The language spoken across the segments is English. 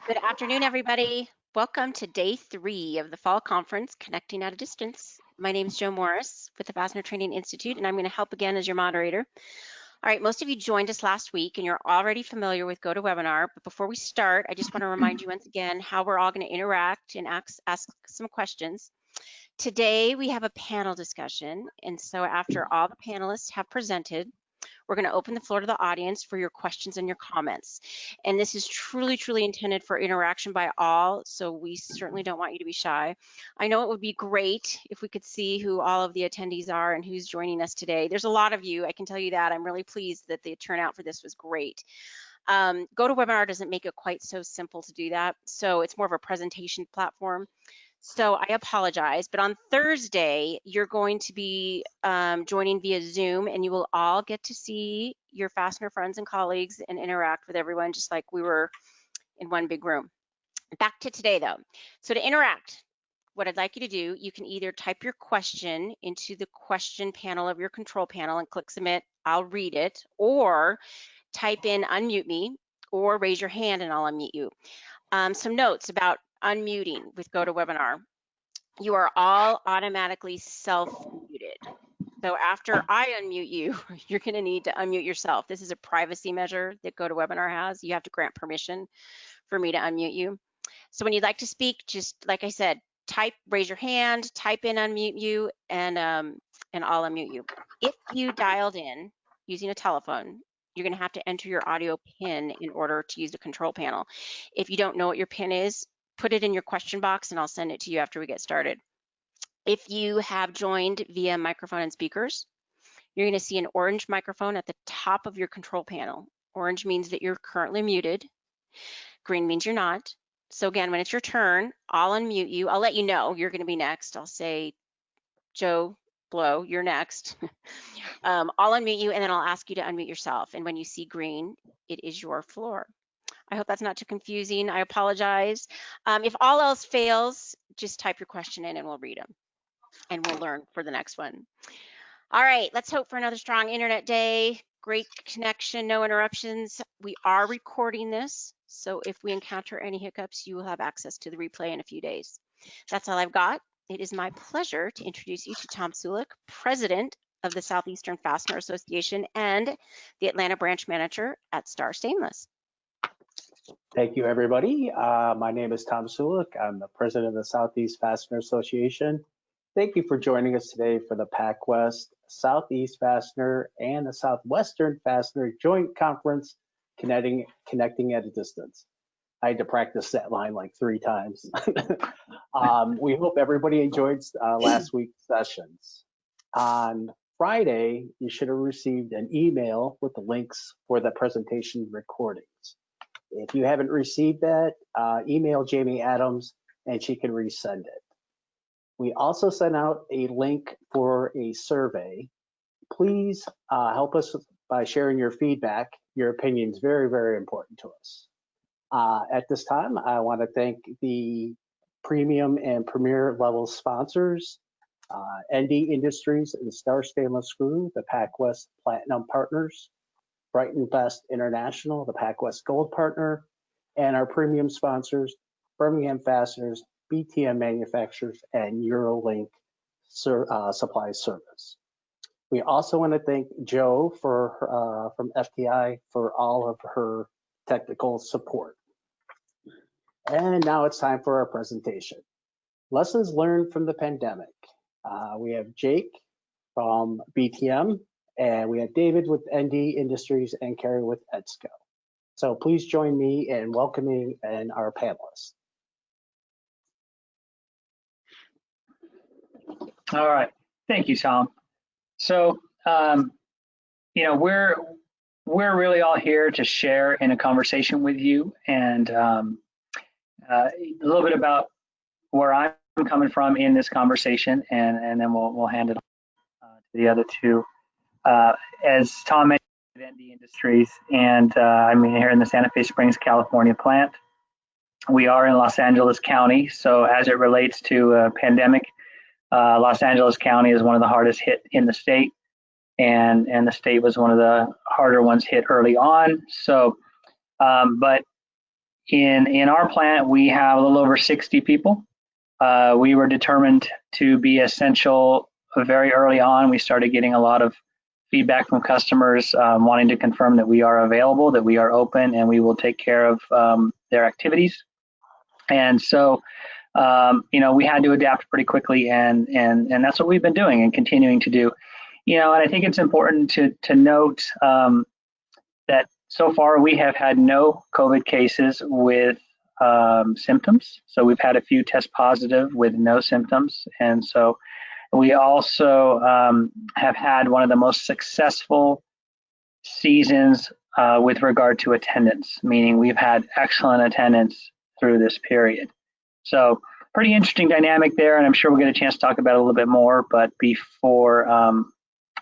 Good afternoon, everybody. Welcome to day 3 of the fall conference, Connecting at a Distance. My name is Jo Morris with the Fastener Training Institute, and I'm going to help again as your moderator. All right, most of you joined us last week, and you're already familiar with GoToWebinar. But before we start, I just want to remind you once again how we're all going to interact and ask some questions. Today, we have a panel discussion, and so after all the panelists have presented, we're going to open the floor to the audience for your questions and your comments. And this is truly intended for interaction by all, so we certainly don't want you to be shy. I know it would be great if we could see who all of the attendees are and who's joining us today. There's a lot of you, I can tell you that. I'm really pleased that the turnout for this was great. GoToWebinar doesn't make it quite so simple to do that, so it's more of a presentation platform. So I apologize, but on Thursday, you're going to be joining via Zoom, and you will all get to see your Fastener friends and colleagues and interact with everyone just like we were in one big room. Back to today, though. So to interact, what I'd like you to do, you can either type your question into the question panel of your control panel and click submit, I'll read it, or type in unmute me, or raise your hand and I'll unmute you. Some notes about unmuting with GoToWebinar. You are all automatically self-muted. So after I unmute you, you're going to need to unmute yourself. This is a privacy measure that GoToWebinar has. You have to grant permission for me to unmute you. So when you'd like to speak, just like I said, raise your hand, type in unmute you, and I'll unmute you. If you dialed in using a telephone, you're going to have to enter your audio PIN in order to use the control panel. If you don't know what your PIN is, put it in your question box and I'll send it to you after we get started. If you have joined via microphone and speakers, you're going to see an orange microphone at the top of your control panel. Orange means that you're currently muted. Green means you're not. So again, when it's your turn, I'll unmute you. I'll let you know you're going to be next. I'll say, Joe Blow, you're next. I'll unmute you and then I'll ask you to unmute yourself. And when you see green, it is your floor. I hope that's not too confusing. I apologize. If all else fails, just type your question in and we'll read them and we'll learn for the next one. All right, let's hope for another strong internet day. Great connection, no interruptions. We are recording this, so if we encounter any hiccups, you will have access to the replay in a few days. That's all I've got. It is my pleasure to introduce you to Tom Sulik, President of the Southeastern Fastener Association and the Atlanta Branch Manager at Star Stainless. Thank you, everybody. My name is Tom Sulik. I'm the president of the Southeast Fastener Association. Thank you for joining us today for the Pac-West, Southeast Fastener, and the Southwestern Fastener Joint Conference, Connecting at a Distance. I had to practice that line like 3 times. We hope everybody enjoyed last week's sessions. On Friday, you should have received an email with the links for the presentation recordings. If you haven't received that, email Jamie Adams and she can resend it. We also sent out a link for a survey. Please help us by sharing your feedback. Your opinion is very important to us. At this time, I want to thank the premium and premier level sponsors, ND Industries and Star Stainless Screw, the Pac-West Platinum Partners, Brighton Best International, the Pac-West Gold Partner, and our premium sponsors, Birmingham Fasteners, BTM Manufacturers, and Eurolink Supply Service. We also want to thank Joe from FTI for all of her technical support. And now it's time for our presentation. Lessons learned from the pandemic. We have Jake from BTM, and we have David with ND Industries and Carrie with Edsco. So please join me in welcoming our panelists. All right, thank you, Tom. So, you know, we're really all here to share in a conversation with you, and a little bit about where I'm coming from in this conversation, and then we'll hand it on to the other two. As Tom mentioned, ND Industries, and I'm here in the Santa Fe Springs, California plant. We are in Los Angeles County, so as it relates to a pandemic, Los Angeles County is one of the hardest hit in the state, and the state was one of the harder ones hit early on. So, but in our plant, we have a little over 60 people. We were determined to be essential very early on. We started getting a lot of feedback from customers wanting to confirm that we are available, that we are open, and we will take care of their activities. And so, we had to adapt pretty quickly, and that's what we've been doing and continuing to do. And I think it's important to note that so far we have had no COVID cases with symptoms. So we've had a few test positive with no symptoms. And so we also have had one of the most successful seasons with regard to attendance, meaning we've had excellent attendance through this period. So pretty interesting dynamic there, and I'm sure we'll get a chance to talk about it a little bit more. But before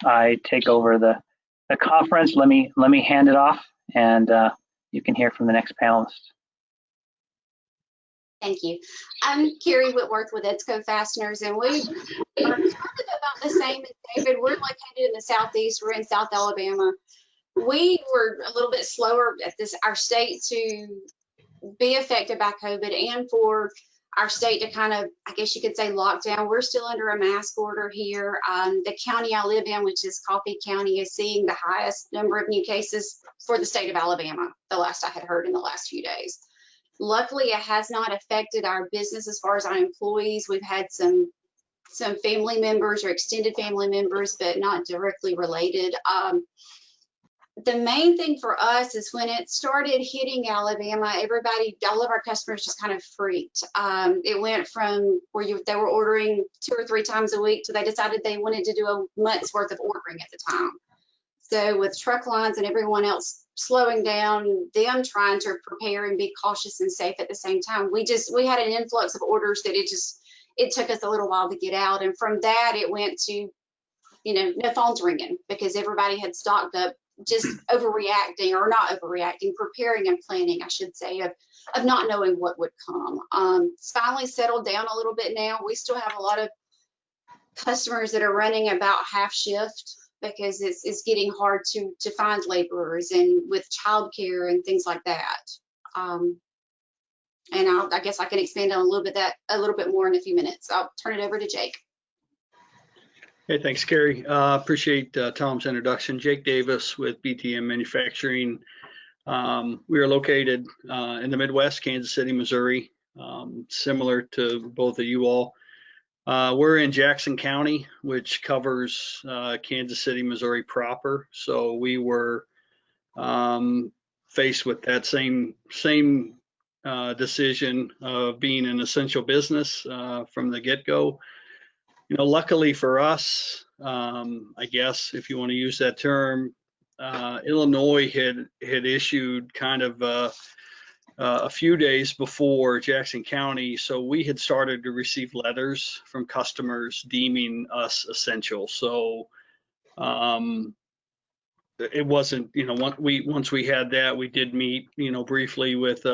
I take over the conference, let me hand it off, and you can hear from the next panelist. Thank you. I'm Carrie Whitworth with Edsco Fasteners, and we are kind of about the same as David. We're located in the Southeast. We're in South Alabama. We were a little bit slower at our state to be affected by COVID, and for our state to kind of, I guess you could say, lock down. We're still under a mask order here. The county I live in, which is Coffee County, is seeing the highest number of new cases for the state of Alabama, the last I had heard in the last few days. Luckily, it has not affected our business as far as our employees. We've had some family members or extended family members, but not directly related. The main thing for us is when it started hitting Alabama, all of our customers just kind of freaked. It went from where they were ordering 2 or 3 times a week to they decided they wanted to do a month's worth of ordering at the time. So with truck lines and everyone else slowing down, them trying to prepare and be cautious and safe at the same time, we had an influx of orders that it took us a little while to get out. And from that, it went to, no phones ringing because everybody had stocked up, just overreacting, or not overreacting, preparing and planning, I should say, of not knowing what would come. It's finally settled down a little bit now. We still have a lot of customers that are running about half shift because it's getting hard to find laborers, and with childcare and things like that. And I guess I can expand on a little bit more in a few minutes. I'll turn it over to Jake. Hey, thanks, Carrie. Appreciate Tom's introduction. Jake Davis with BTM Manufacturing. We are located in the Midwest, Kansas City, Missouri, similar to both of you all. We're in Jackson County, which covers Kansas City, Missouri proper. So we were faced with that same decision of being an essential business from the get-go. Luckily for us, I guess if you want to use that term, Illinois had issued kind of a few days before Jackson County, so we had started to receive letters from customers deeming us essential. So it wasn't, once we had that, we did meet, briefly with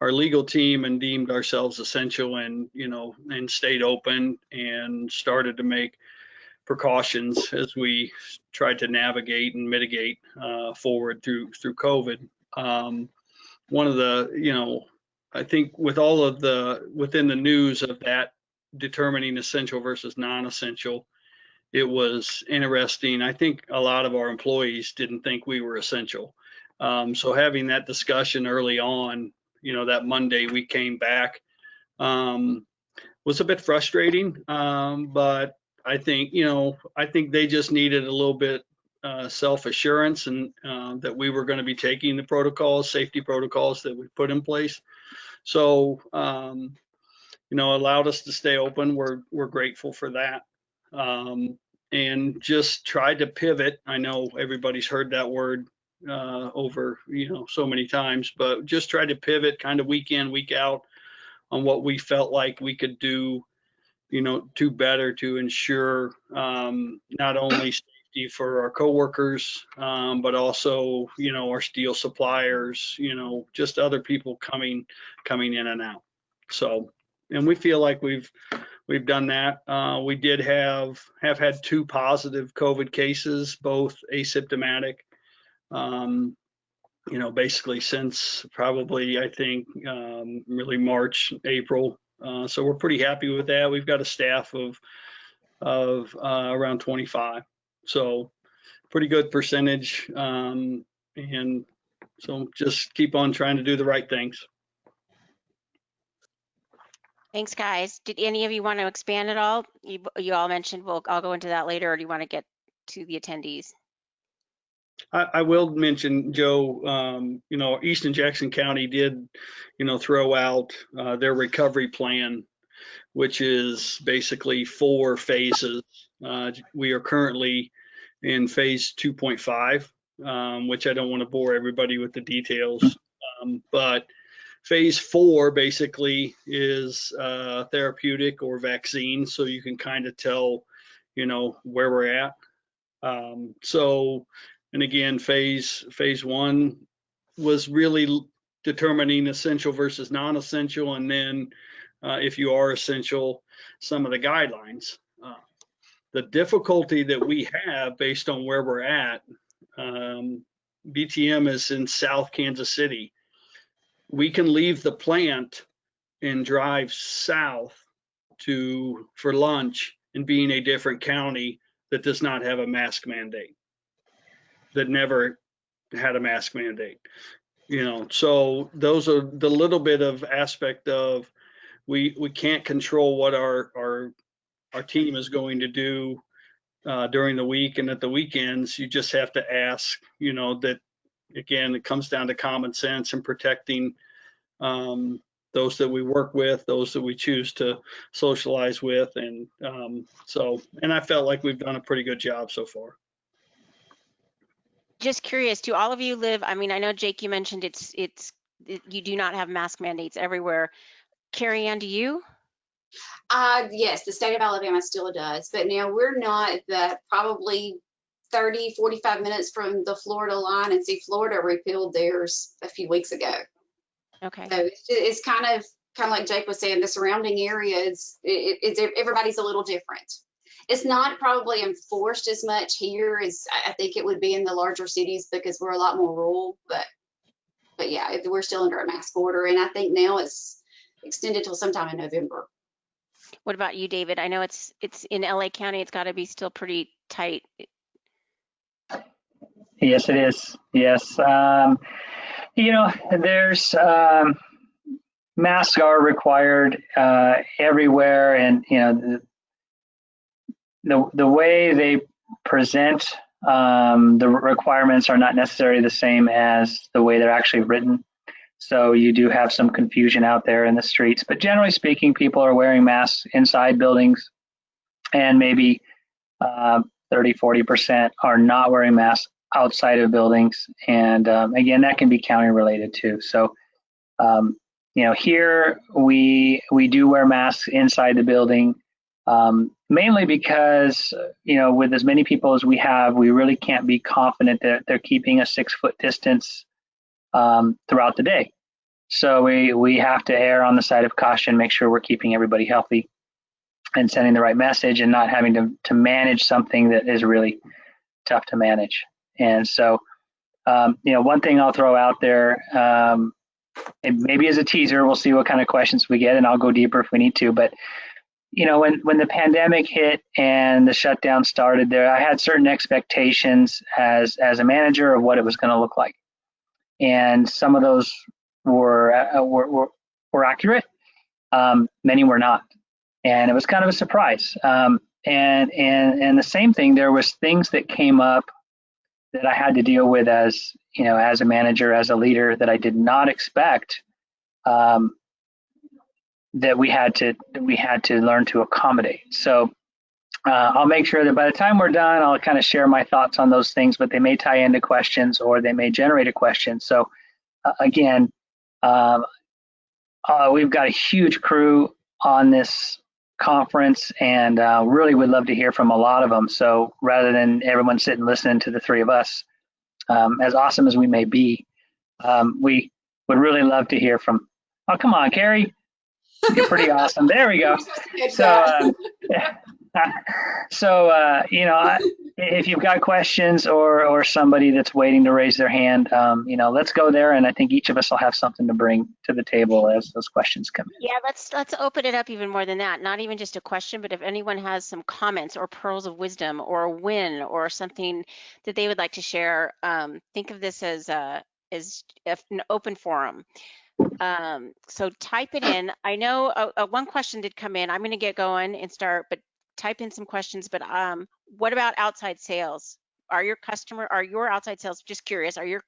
our legal team and deemed ourselves essential, and and stayed open and started to make precautions as we tried to navigate and mitigate forward through COVID. One of the, I think with all of within the news of that determining essential versus non-essential, it was interesting. I think a lot of our employees didn't think we were essential. So having that discussion early on, that Monday we came back, was a bit frustrating. But I think, they just needed a little bit self-assurance, and that we were going to be taking the safety protocols that we put in place. So, allowed us to stay open. We're grateful for that. And just tried to pivot. I know everybody's heard that word over, so many times, but just tried to pivot kind of week in, week out on what we felt like we could do, do better to ensure not only safety for our coworkers, but also, our steel suppliers, just other people coming in and out. So, and we feel like we've done that. We did have had 2 positive COVID cases, both asymptomatic. basically since probably, I think, really March, April. So we're pretty happy with that. We've got a staff of around 25. So pretty good percentage. And so just keep on trying to do the right things. Thanks, guys. Did any of you want to expand at all? You all mentioned, I'll go into that later, or do you want to get to the attendees? I will mention, Joe, East and Jackson County did, throw out their recovery plan, which is basically 4 phases. We are currently in phase 2.5, which I don't want to bore everybody with the details. But phase 4 basically is therapeutic or vaccine, so you can kind of tell, where we're at. And again, phase 1 was really determining essential versus non-essential, and then if you are essential, some of the guidelines. The difficulty that we have based on where we're at, BTM is in South Kansas City. We can leave the plant and drive south for lunch and be in a different county that does not have a mask mandate, that never had a mask mandate. So those are the little bit of aspect of we can't control what our team is going to do during the week, and at the weekends you just have to ask, that again, it comes down to common sense and protecting those that we work with, those that we choose to socialize with, and I felt like we've done a pretty good job so far. Just curious, do all of you live, I mean, I know Jake, you mentioned you do not have mask mandates everywhere. Carrie Ann, do you? Yes, the state of Alabama still does, but now we're not probably 30, 45 minutes from the Florida line, and see, Florida repealed theirs a few weeks ago. Okay. So it's kind of like Jake was saying, the surrounding areas, everybody's a little different. It's not probably enforced as much here as I think it would be in the larger cities, because we're a lot more rural, but yeah, we're still under a mask order, and I think now it's extended till sometime in November. What about you, David? I know it's in LA County, it's got to be still pretty tight. Yes, it is. Yes. There's masks are required everywhere, and the way they present the requirements are not necessarily the same as the way they're actually written. So you do have some confusion out there in the streets, but generally speaking, people are wearing masks inside buildings, and maybe 30–40% are not wearing masks outside of buildings. And again, that can be county related too. So here we do wear masks inside the building, mainly because with as many people as we have, we really can't be confident that they're keeping a 6-foot distance throughout the day. So we have to err on the side of caution, make sure we're keeping everybody healthy and sending the right message, and not having to manage something that is really tough to manage. And so, one thing I'll throw out there, and maybe as a teaser, we'll see what kind of questions we get, and I'll go deeper if we need to. But when the pandemic hit and the shutdown started, I had certain expectations as a manager of what it was going to look like, and some of those were accurate. Many were not, and it was kind of a surprise. And the same thing, there was things that came up that I had to deal with as a manager, as a leader, that I did not expect. That we had to learn to accommodate. So I'll make sure that by the time we're done, I'll kind of share my thoughts on those things, but they may tie into questions, or they may generate a question. So again, we've got a huge crew on this conference, and really would love to hear from a lot of them. So rather than everyone sitting listening to the 3 of us, as awesome as we may be, we would really love to hear from, oh, come on, Carrie. You're pretty awesome. There we go. So So, if you've got questions or somebody that's waiting to raise their hand, let's go there. And I think each of us will have something to bring to the table as those questions come in. Yeah, let's open it up even more than that. Not even just a question, but if anyone has some comments or pearls of wisdom or a win or something that they would like to share, think of this as an open forum. So type it in. I know one question did come in. I'm going to get going and start, but type in some questions. But what about outside sales? Are your outside sales, just curious, are your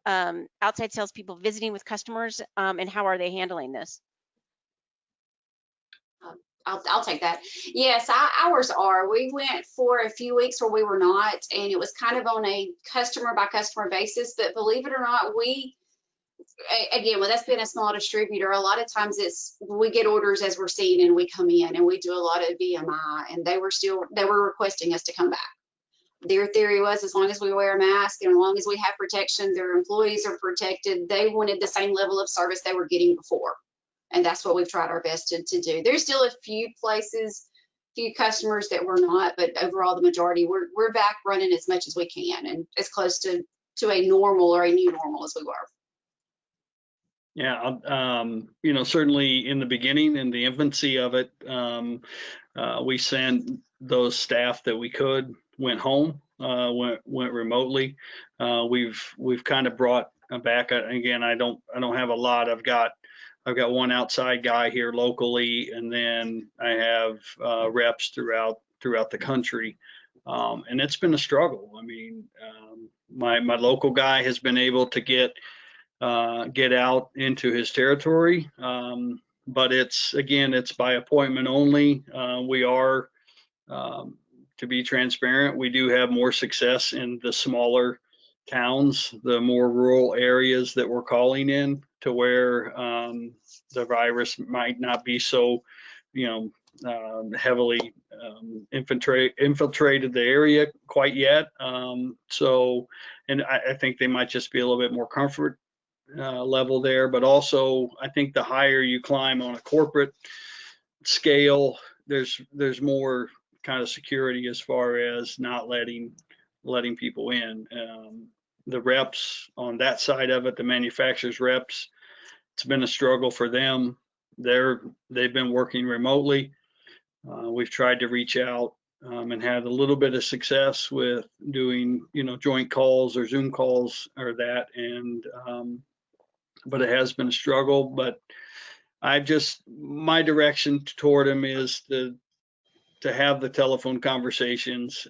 outside sales people visiting with customers, and how are they handling this? I'll take that. Yes, ours are. We went for a few weeks where we were not, and it was kind of on a customer by customer basis. But believe it or not, again, with us being a small distributor, a lot of times we get orders as we're seeing and we come in and we do a lot of VMI, and they were requesting us to come back. Their theory was, as long as we wear a mask and as long as we have protection, their employees are protected, they wanted the same level of service they were getting before. And that's what we've tried our best to do. There's still a few customers that we're not, but overall the majority, we're back running as much as we can and as close to a normal or a new normal as we were. Yeah, certainly in the beginning, in the infancy of it, we sent those staff that we could, went home, went remotely. We've kind of brought back, again, I don't have a lot. I've got one outside guy here locally, and then I have reps throughout the country. And it's been a struggle. I mean, my local guy has been able to get out into his territory. But it's by appointment only. We are, to be transparent, we do have more success in the smaller towns, the more rural areas that we're calling in, to where the virus might not be so, heavily infiltrated the area quite yet. So, and I think they might just be a little bit more comfort level there, but also I think the higher you climb on a corporate scale, there's more kind of security as far as not letting people in. The reps on that side of it, the manufacturers reps, it's been a struggle for them. They've been working remotely. We've tried to reach out and had a little bit of success with doing, joint calls or Zoom calls or that, and but it has been a struggle. But my direction toward him is to have the telephone conversations.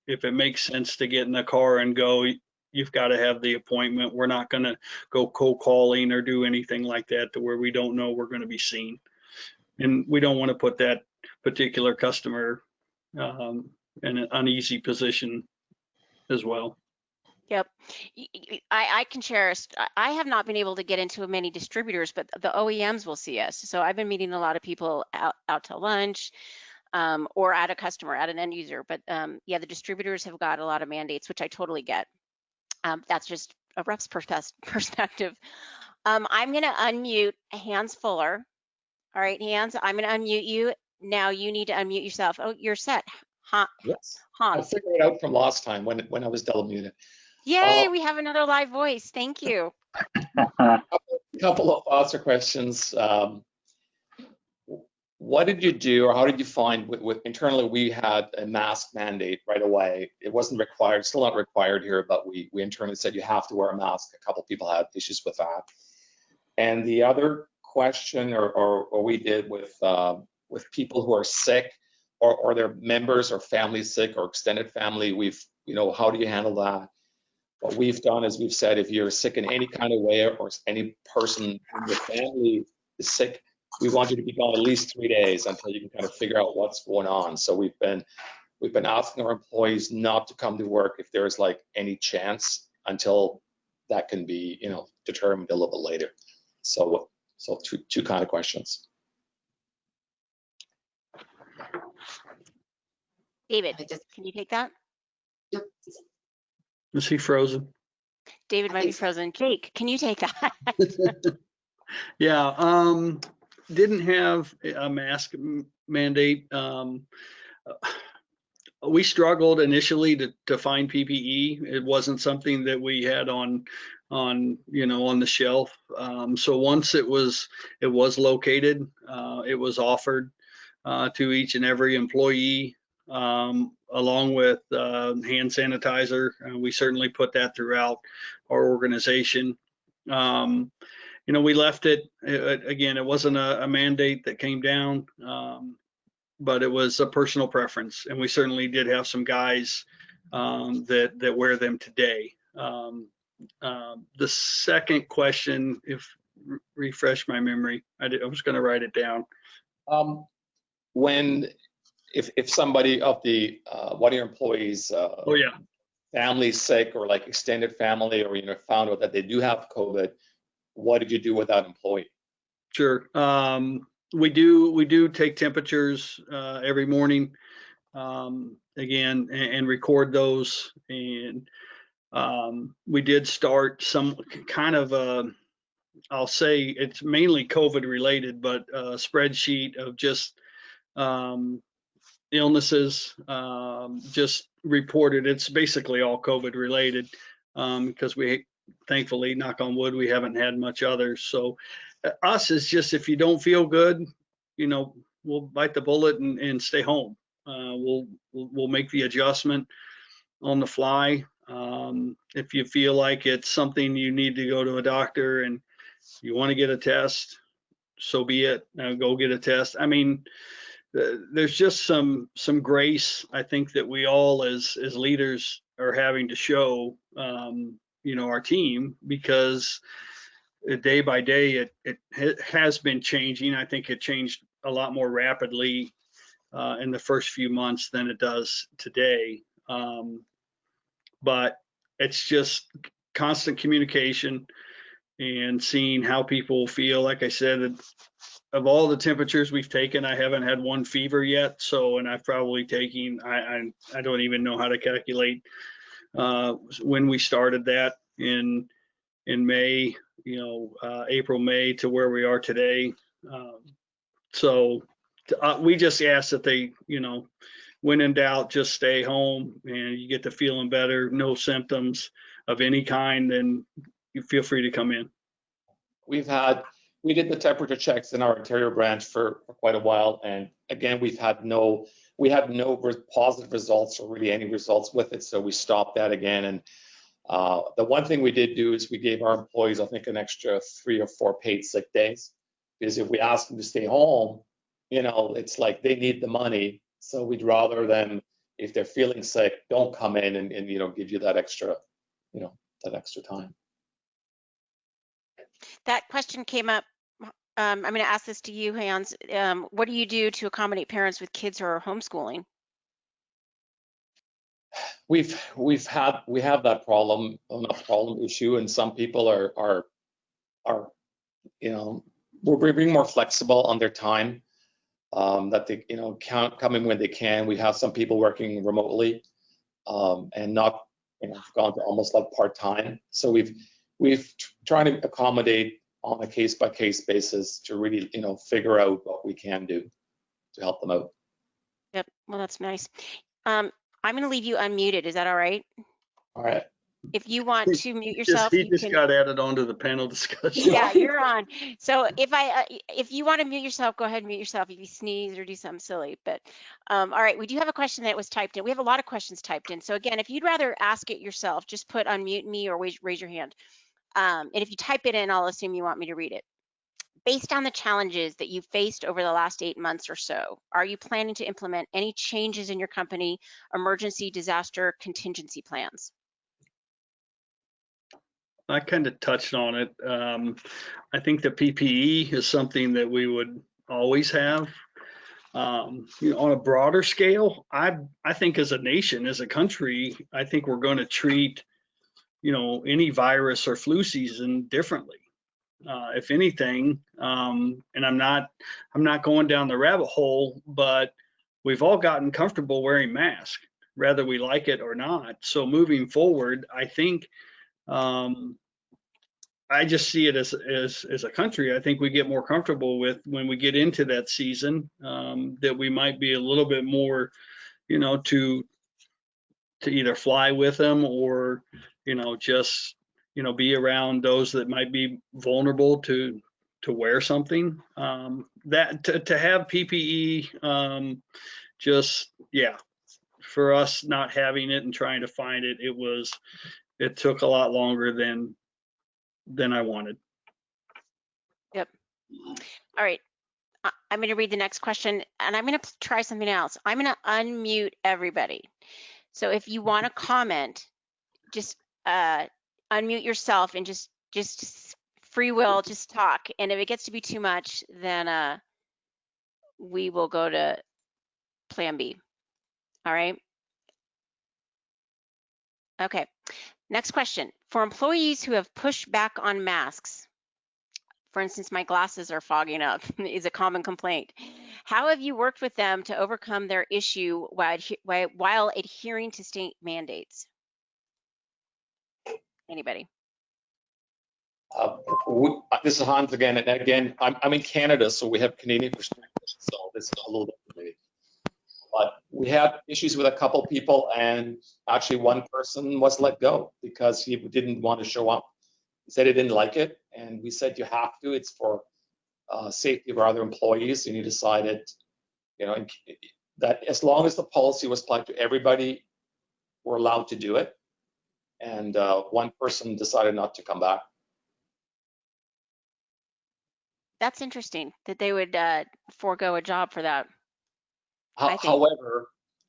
If it makes sense to get in the car and go, you've got to have the appointment. We're not going to go cold calling or do anything like that to where we don't know we're going to be seen. And we don't want to put that particular customer in an uneasy position as well. Yep. I can share. I have not been able to get into many distributors, but the OEMs will see us. So I've been meeting a lot of people out to lunch, or at a customer, at an end user. But yeah, the distributors have got a lot of mandates, which I totally get. That's just a rep's perspective. I'm going to unmute Hans Fuller. All right, Hans, I'm going to unmute you. Now you need to unmute yourself. Oh, you're set. Yes. Hans. I figured it out from last time when I was double muted. Yay, we have another live voice. Thank you. A couple of thoughts or questions. What did you do, or how did you find with internally? We had a mask mandate right away. It wasn't required, still not required here, but we internally said you have to wear a mask. A couple of people had issues with that. And the other question, or we did with people who are sick, or their members or family sick or extended family, how do you handle that? What we've done is we've said, if you're sick in any kind of way, or any person in your family is sick, we want you to be gone at least 3 days until you can kind of figure out what's going on. So we've been asking our employees not to come to work if there's like any chance, until that can be, determined a little bit later. So two kind of questions. David, can you take that? Yep. Is he frozen? David might be frozen. Jake, can you take that? Yeah, didn't have a mask mandate. We struggled initially to find PPE. It wasn't something that we had on the shelf. So once it was located, it was offered to each and every employee, along with hand sanitizer. We certainly put that throughout our organization. We left it, again, it wasn't a mandate that came down, but it was a personal preference. And we certainly did have some guys that wear them today. The second question, refresh my memory, I was going to write it down. If somebody of the one of your employees Oh yeah, family's sick, or like extended family, or found out that they do have COVID, what did you do with that employee? sure. We do take temperatures every morning, again, and record those. And we did start some kind of I'll say it's mainly COVID related, but a spreadsheet of just illnesses, just reported. It's basically all COVID related, because we, thankfully, knock on wood, we haven't had much others. So us is just, if you don't feel good, we'll bite the bullet and stay home. We'll make the adjustment on the fly. If you feel like it's something you need to go to a doctor and you want to get a test, so be it. Go get a test. I mean, there's just some grace, I think, that we all as leaders are having to show, our team, because day by day it has been changing. I think it changed a lot more rapidly in the first few months than it does today. But it's just constant communication and seeing how people feel. Like I said, of all the temperatures we've taken, I haven't had one fever yet. So, and I've probably taken, I don't even know how to calculate when we started that in May, April, May, to where we are today. So we just ask that they, when in doubt, just stay home, and you get to feeling better, no symptoms of any kind, then you feel free to come in. We did the temperature checks in our Ontario branch for quite a while, and again, we had no positive results or really any results with it, so we stopped that again. And the one thing we did do is we gave our employees, I think, an extra 3 or 4 paid sick days, because if we ask them to stay home, it's like they need the money. So we'd rather them, if they're feeling sick, don't come in and give you that extra, that extra time. That question came up. I'm going to ask this to you, Hans. What do you do to accommodate parents with kids who are homeschooling? We have that problem issue, and some people are we're being more flexible on their time, that they can't come in when they can. We have some people working remotely, and not gone to almost like part-time. So we've tried to accommodate on a case-by-case basis to really figure out what we can do to help them out. Yep. Well, that's nice. I'm going to leave you unmuted. Is that all right? All right. If you want to mute yourself, He just got added onto the panel discussion. Yeah, you're on. So if you want to mute yourself, go ahead and mute yourself if you sneeze or do something silly. But all right, we do have a question that was typed in. We have a lot of questions typed in. So again, if you'd rather ask it yourself, just put unmute me or raise your hand. And if you type it in, I'll assume you want me to read it. Based on the challenges that you've faced over the last 8 months or so, are you planning to implement any changes in your company emergency disaster contingency plans? I kind of touched on it. I think the PPE is something that we would always have. On a broader scale, I think as a nation, as a country, I think we're going to treat, any virus or flu season differently. If anything, and I'm not going down the rabbit hole, but we've all gotten comfortable wearing masks, whether we like it or not. So moving forward, I think I just see it as a country. I think we get more comfortable with when we get into that season, that we might be a little bit more, to either fly with them or, just, be around those that might be vulnerable to wear something. That to have PPE, just yeah, for us not having it and trying to find it, it took a lot longer than I wanted. Yep. All right. I'm going to read the next question, and I'm going to try something else. I'm going to unmute everybody. So if you want to comment, just unmute yourself and just free will, just talk. And if it gets to be too much, then we will go to plan B. All right. Okay. Next question. For employees who have pushed back on masks, for instance, my glasses are fogging up, is a common complaint. How have you worked with them to overcome their issue while adhering to state mandates? Anybody? This is Hans again, and again, I'm in Canada, so we have Canadian perspectives, so this is a little different maybe. But we had issues with a couple people, and actually one person was let go because he didn't want to show up. He said he didn't like it, and we said you have to. It's for safety of our other employees, and he decided, that as long as the policy was applied to everybody, we're allowed to do it. And one person decided not to come back. That's interesting that they would forego a job for that. However,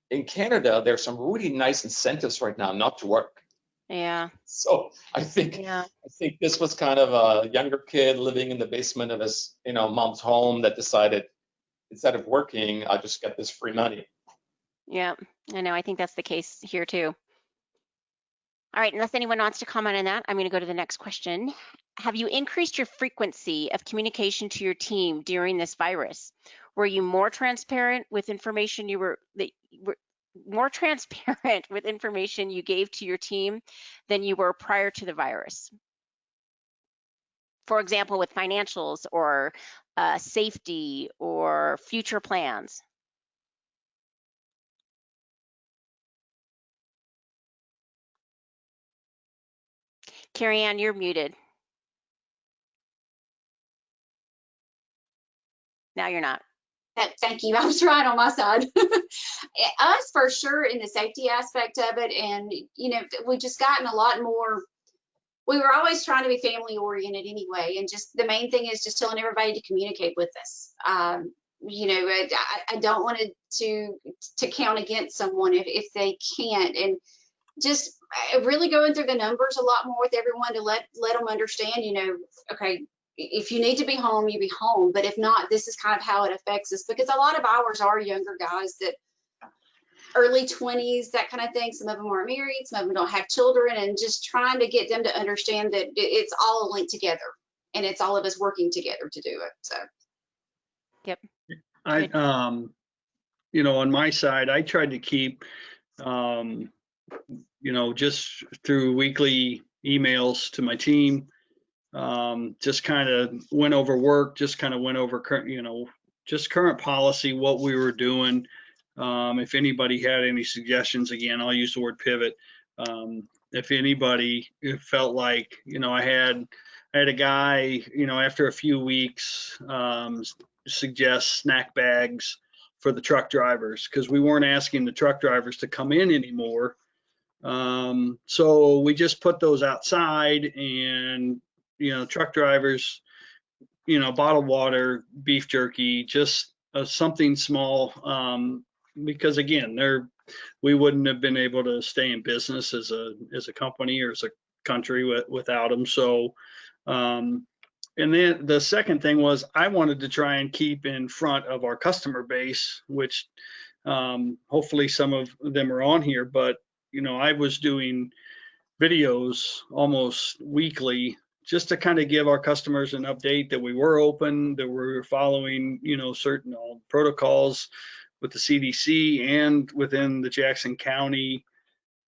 in Canada, there's some really nice incentives right now not to work. Yeah. So I think this was kind of a younger kid living in the basement of his, mom's home that decided instead of working, I'll just get this free money. Yeah, I know. I think that's the case here too. All right, unless anyone wants to comment on that, I'm going to go to the next question. Have you increased your frequency of communication to your team during this virus? Were you more transparent with information more transparent with information you gave to your team than you were prior to the virus? For example, with financials or safety or future plans. Carrie Ann, you're muted. Now you're not. Thank you. I was trying on my side. Us for sure in the safety aspect of it. And, we've just gotten a lot more. We were always trying to be family oriented anyway. And just the main thing is just telling everybody to communicate with us. I don't want to count against someone if they can't. And just really going through the numbers a lot more with everyone to let them understand, okay, if you need to be home, you be home. But if not, this is kind of how it affects us, because a lot of ours are younger guys that early 20s, that kind of thing. Some of them aren't married, some of them don't have children, and just trying to get them to understand that it's all linked together and it's all of us working together to do it. So. Yep. On my side, I tried to keep, just through weekly emails to my team, just kind of went over work, just kind of went over current policy, what we were doing. If anybody had any suggestions, again, I'll use the word pivot. If anybody felt like, I had a guy, after a few weeks, suggest snack bags for the truck drivers, because we weren't asking the truck drivers to come in anymore. So we just put those outside, and truck drivers, bottled water, beef jerky, just something small, because again, we wouldn't have been able to stay in business as a company or as a country without them. So, and then the second thing was I wanted to try and keep in front of our customer base, which hopefully some of them are on here, but I was doing videos almost weekly just to kind of give our customers an update that we were open, that we were following, certain protocols with the CDC and within the Jackson County,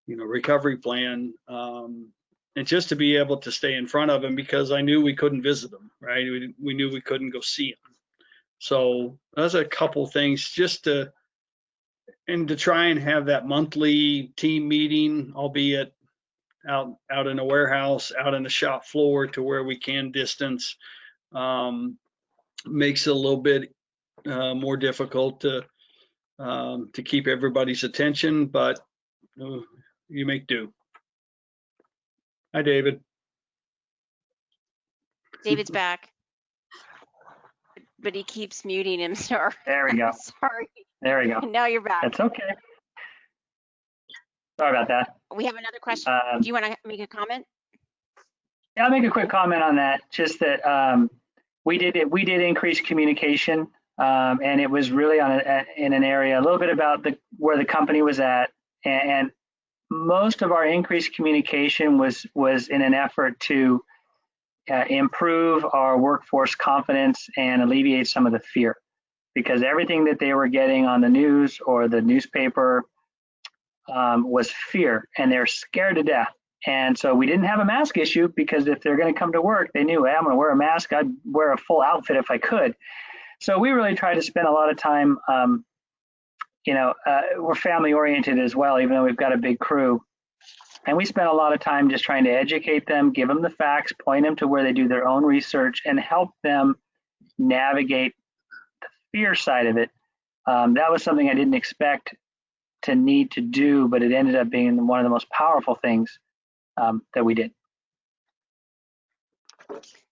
recovery plan. and just to be able to stay in front of them, because I knew we couldn't visit them, right? We knew we couldn't go see them. So that's a couple things just to try and have that monthly team meeting, albeit out in a warehouse, out in the shop floor, to where we can distance. Makes it a little bit more difficult to keep everybody's attention, but you make do. Hi, David. David's back, but he keeps muting himself. There we go. Sorry. There we go. Now you're back. That's okay. Sorry about that. We have another question. Do you want to make a comment? Yeah, I'll make a quick comment on that. Just that we did increase communication, and it was really in an area a little bit about where the company was at, and most of our increased communication was in an effort to improve our workforce confidence and alleviate some of the fear, because everything that they were getting on the news or the newspaper was fear, and they're scared to death. And so we didn't have a mask issue, because if they're going to come to work, they knew, hey, I'm going to wear a mask. I'd wear a full outfit if I could. So we really tried to spend a lot of time, we're family oriented as well, even though we've got a big crew. And we spent a lot of time just trying to educate them, give them the facts, point them to where they do their own research, and help them navigate the fear side of it. That was something I didn't expect to need to do, but it ended up being one of the most powerful things that we did.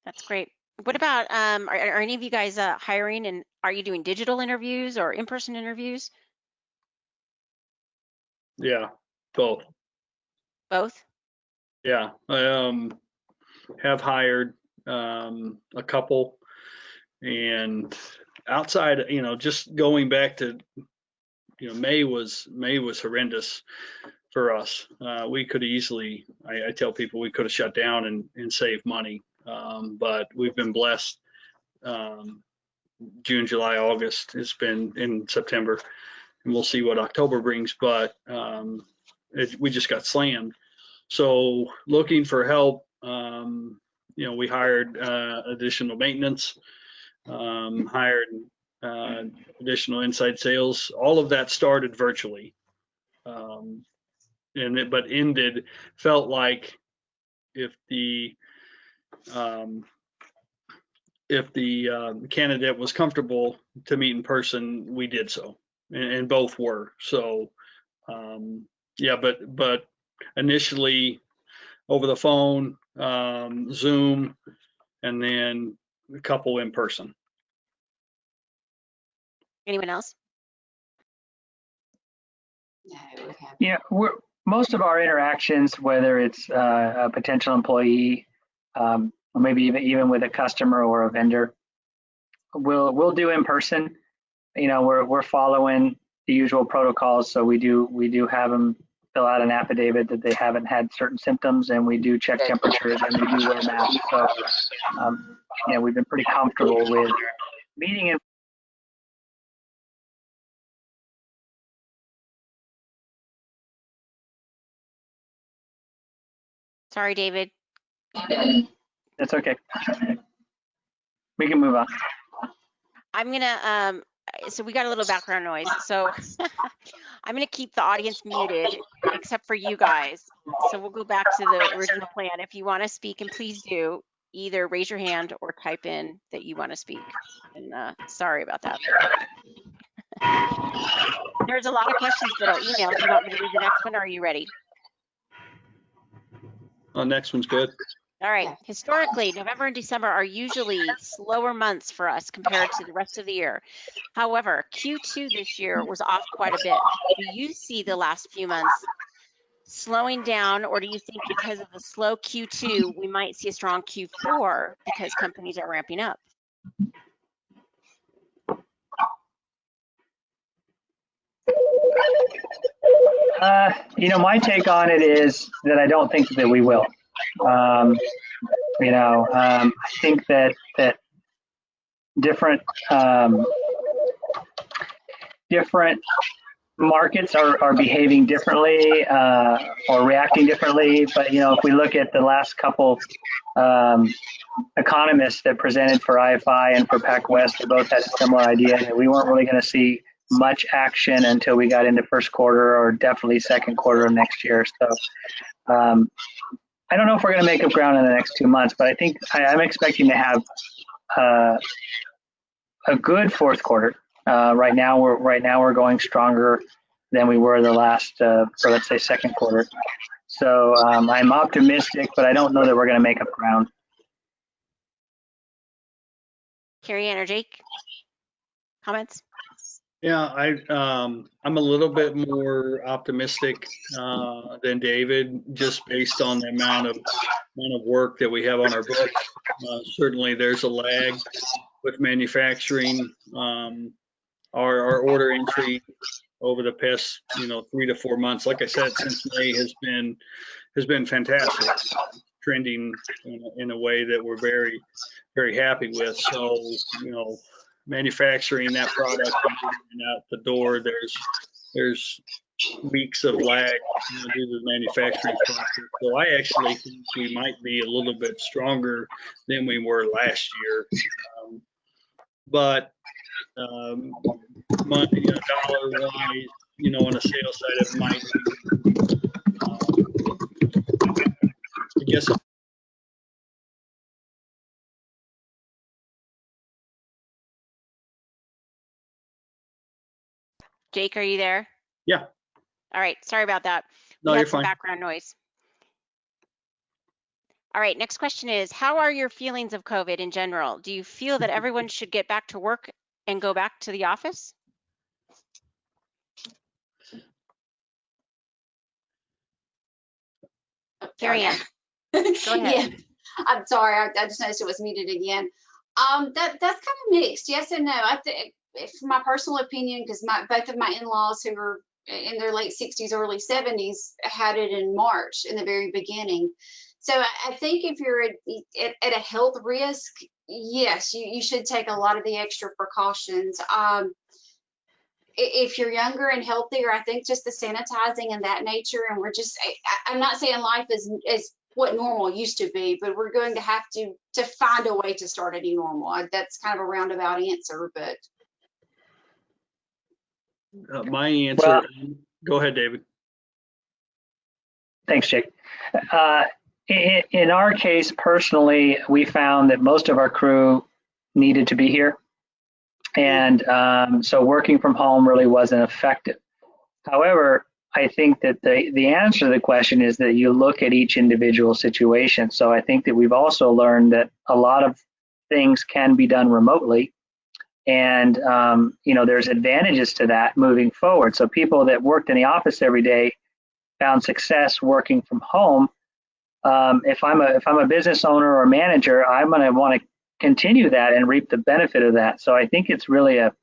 That's great. What about, are any of you guys hiring, and are you doing digital interviews or in-person interviews? Yeah, both. Both? Yeah, I have hired a couple, and outside, just going back to, May was horrendous for us. We could easily, I tell people, we could have shut down and saved money, but we've been blessed. June, July, August, it's been in September, and we'll see what October brings, but we just got slammed. So looking for help, we hired additional maintenance, hired additional inside sales. All of that started virtually, but felt like if the candidate was comfortable to meet in person, we did so, and both were. So yeah, but initially over the phone, Zoom, and then a couple in person. Anyone else? No, we haven't. Yeah, most of our interactions, whether it's a potential employee, or maybe even with a customer or a vendor, we'll do in person. We're following the usual protocols, so we do have them fill out an affidavit that they haven't had certain symptoms, and we do check temperatures, and we do wear masks. So we've been pretty comfortable with meeting in. Sorry, David. That's okay. We can move on. I'm gonna, so we got a little background noise, so I'm gonna keep the audience muted except for you guys. So we'll go back to the original plan. If you want to speak, and please do, either raise your hand or type in that you want to speak. And sorry about that. There's a lot of questions that are emailed. Do you want me to read the next one, or are you ready? Next one's good. All right. Historically, November and December are usually slower months for us compared to the rest of the year. However, Q2 this year was off quite a bit. Do you see the last few months slowing down, or do you think because of the slow Q2, we might see a strong Q4 because companies are ramping up? My take on it is that I don't think that we will. I think that different markets are behaving differently or reacting differently. But, if we look at the last couple economists that presented for IFI and for Pac-West, they both had a similar idea that we weren't really going to see much action until we got into first quarter or definitely second quarter of next year. So I don't know if we're going to make up ground in the next 2 months, but I think I'm expecting to have a good fourth quarter. Right now we're going stronger than we were the last, or let's say second quarter. So I'm optimistic, but I don't know that we're going to make up ground. Carrie Ann or Jake, comments? Yeah, I'm a little bit more optimistic than David, just based on the amount of work that we have on our books. Certainly, there's a lag with manufacturing. Our order entry over the past 3 to 4 months, like I said, since May has been fantastic, trending in a way that we're very, very happy with. So manufacturing that product and out the door, there's weeks of lag due to the manufacturing process. So I actually think we might be a little bit stronger than we were last year. But money, dollar wise, on the sales side, it might I guess. Jake, are you there? Yeah. All right, sorry about that. No, We you're had some fine. background noise. All right, next question is, how are your feelings of COVID in general? Do you feel that everyone should get back to work and go back to the office? Carrie Ann, go ahead. Yeah, I'm sorry. I just noticed it was muted again. That's kind of mixed. Yes and no. I think, from my personal opinion, because both of my in-laws who were in their late 60s, early 70s had it in March in the very beginning. So I think if you're at a health risk, yes, you should take a lot of the extra precautions. If you're younger and healthier, I think just the sanitizing and that nature, and I'm not saying life is what normal used to be, but we're going to have to find a way to start a new normal. That's kind of a roundabout answer, but. My answer, Well, go ahead, David. Thanks, Jake. In our case, personally, we found that most of our crew needed to be here. And so working from home really wasn't effective. However, I think that the answer to the question is that you look at each individual situation. So I think that we've also learned that a lot of things can be done remotely. And, there's advantages to that moving forward. So people that worked in the office every day found success working from home. If I'm a business owner or manager, I'm going to want to continue that and reap the benefit of that. So I think it's really a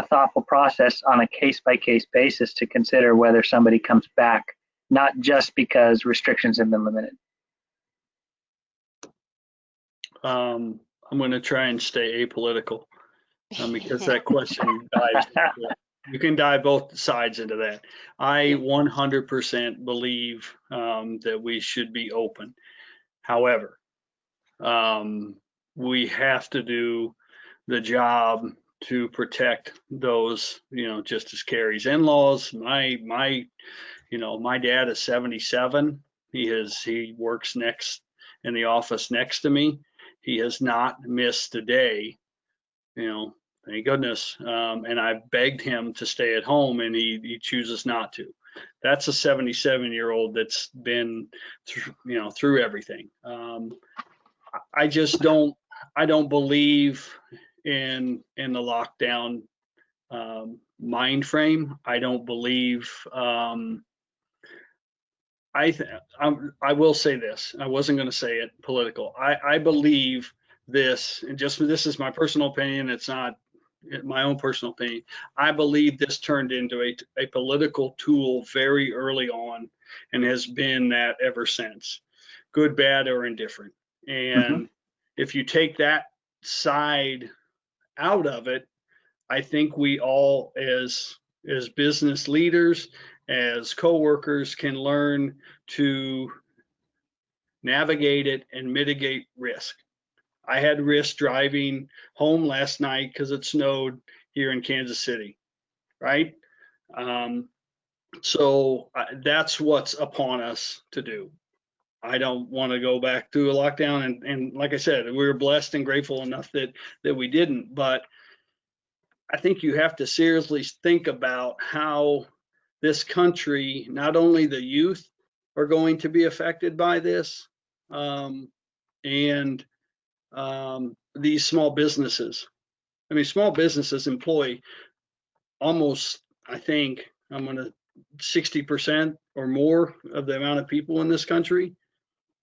thoughtful process on a case-by-case basis to consider whether somebody comes back, not just because restrictions have been limited. I'm going to try and stay apolitical because that question dives. You can dive both sides into that. I 100% believe that we should be open. However, we have to do the job to protect those, just as Carrie's in-laws. My dad is 77. He works next in the office next to me. He has not missed a day, thank goodness. And I begged him to stay at home, and he chooses not to. That's a 77-year-old that's been, through everything. I just don't believe in the lockdown mind frame. I don't believe. I will say this. I wasn't going to say it political. I believe this, and this is my personal opinion. It's not my own personal opinion. I believe this turned into a political tool very early on, and has been that ever since, good, bad, or indifferent. And if you take that side out of it, I think we all, as as business leaders, as coworkers, can learn to navigate it and mitigate risk. I had risk driving home last night because it snowed here in Kansas City, right? So that's what's upon us to do. I don't want to go back to a lockdown. And like I said, we were blessed and grateful enough that we didn't. But I think you have to seriously think about how this country, not only the youth are going to be affected by this, and these small businesses. I mean, small businesses employ almost, I think, 60% or more of the amount of people in this country.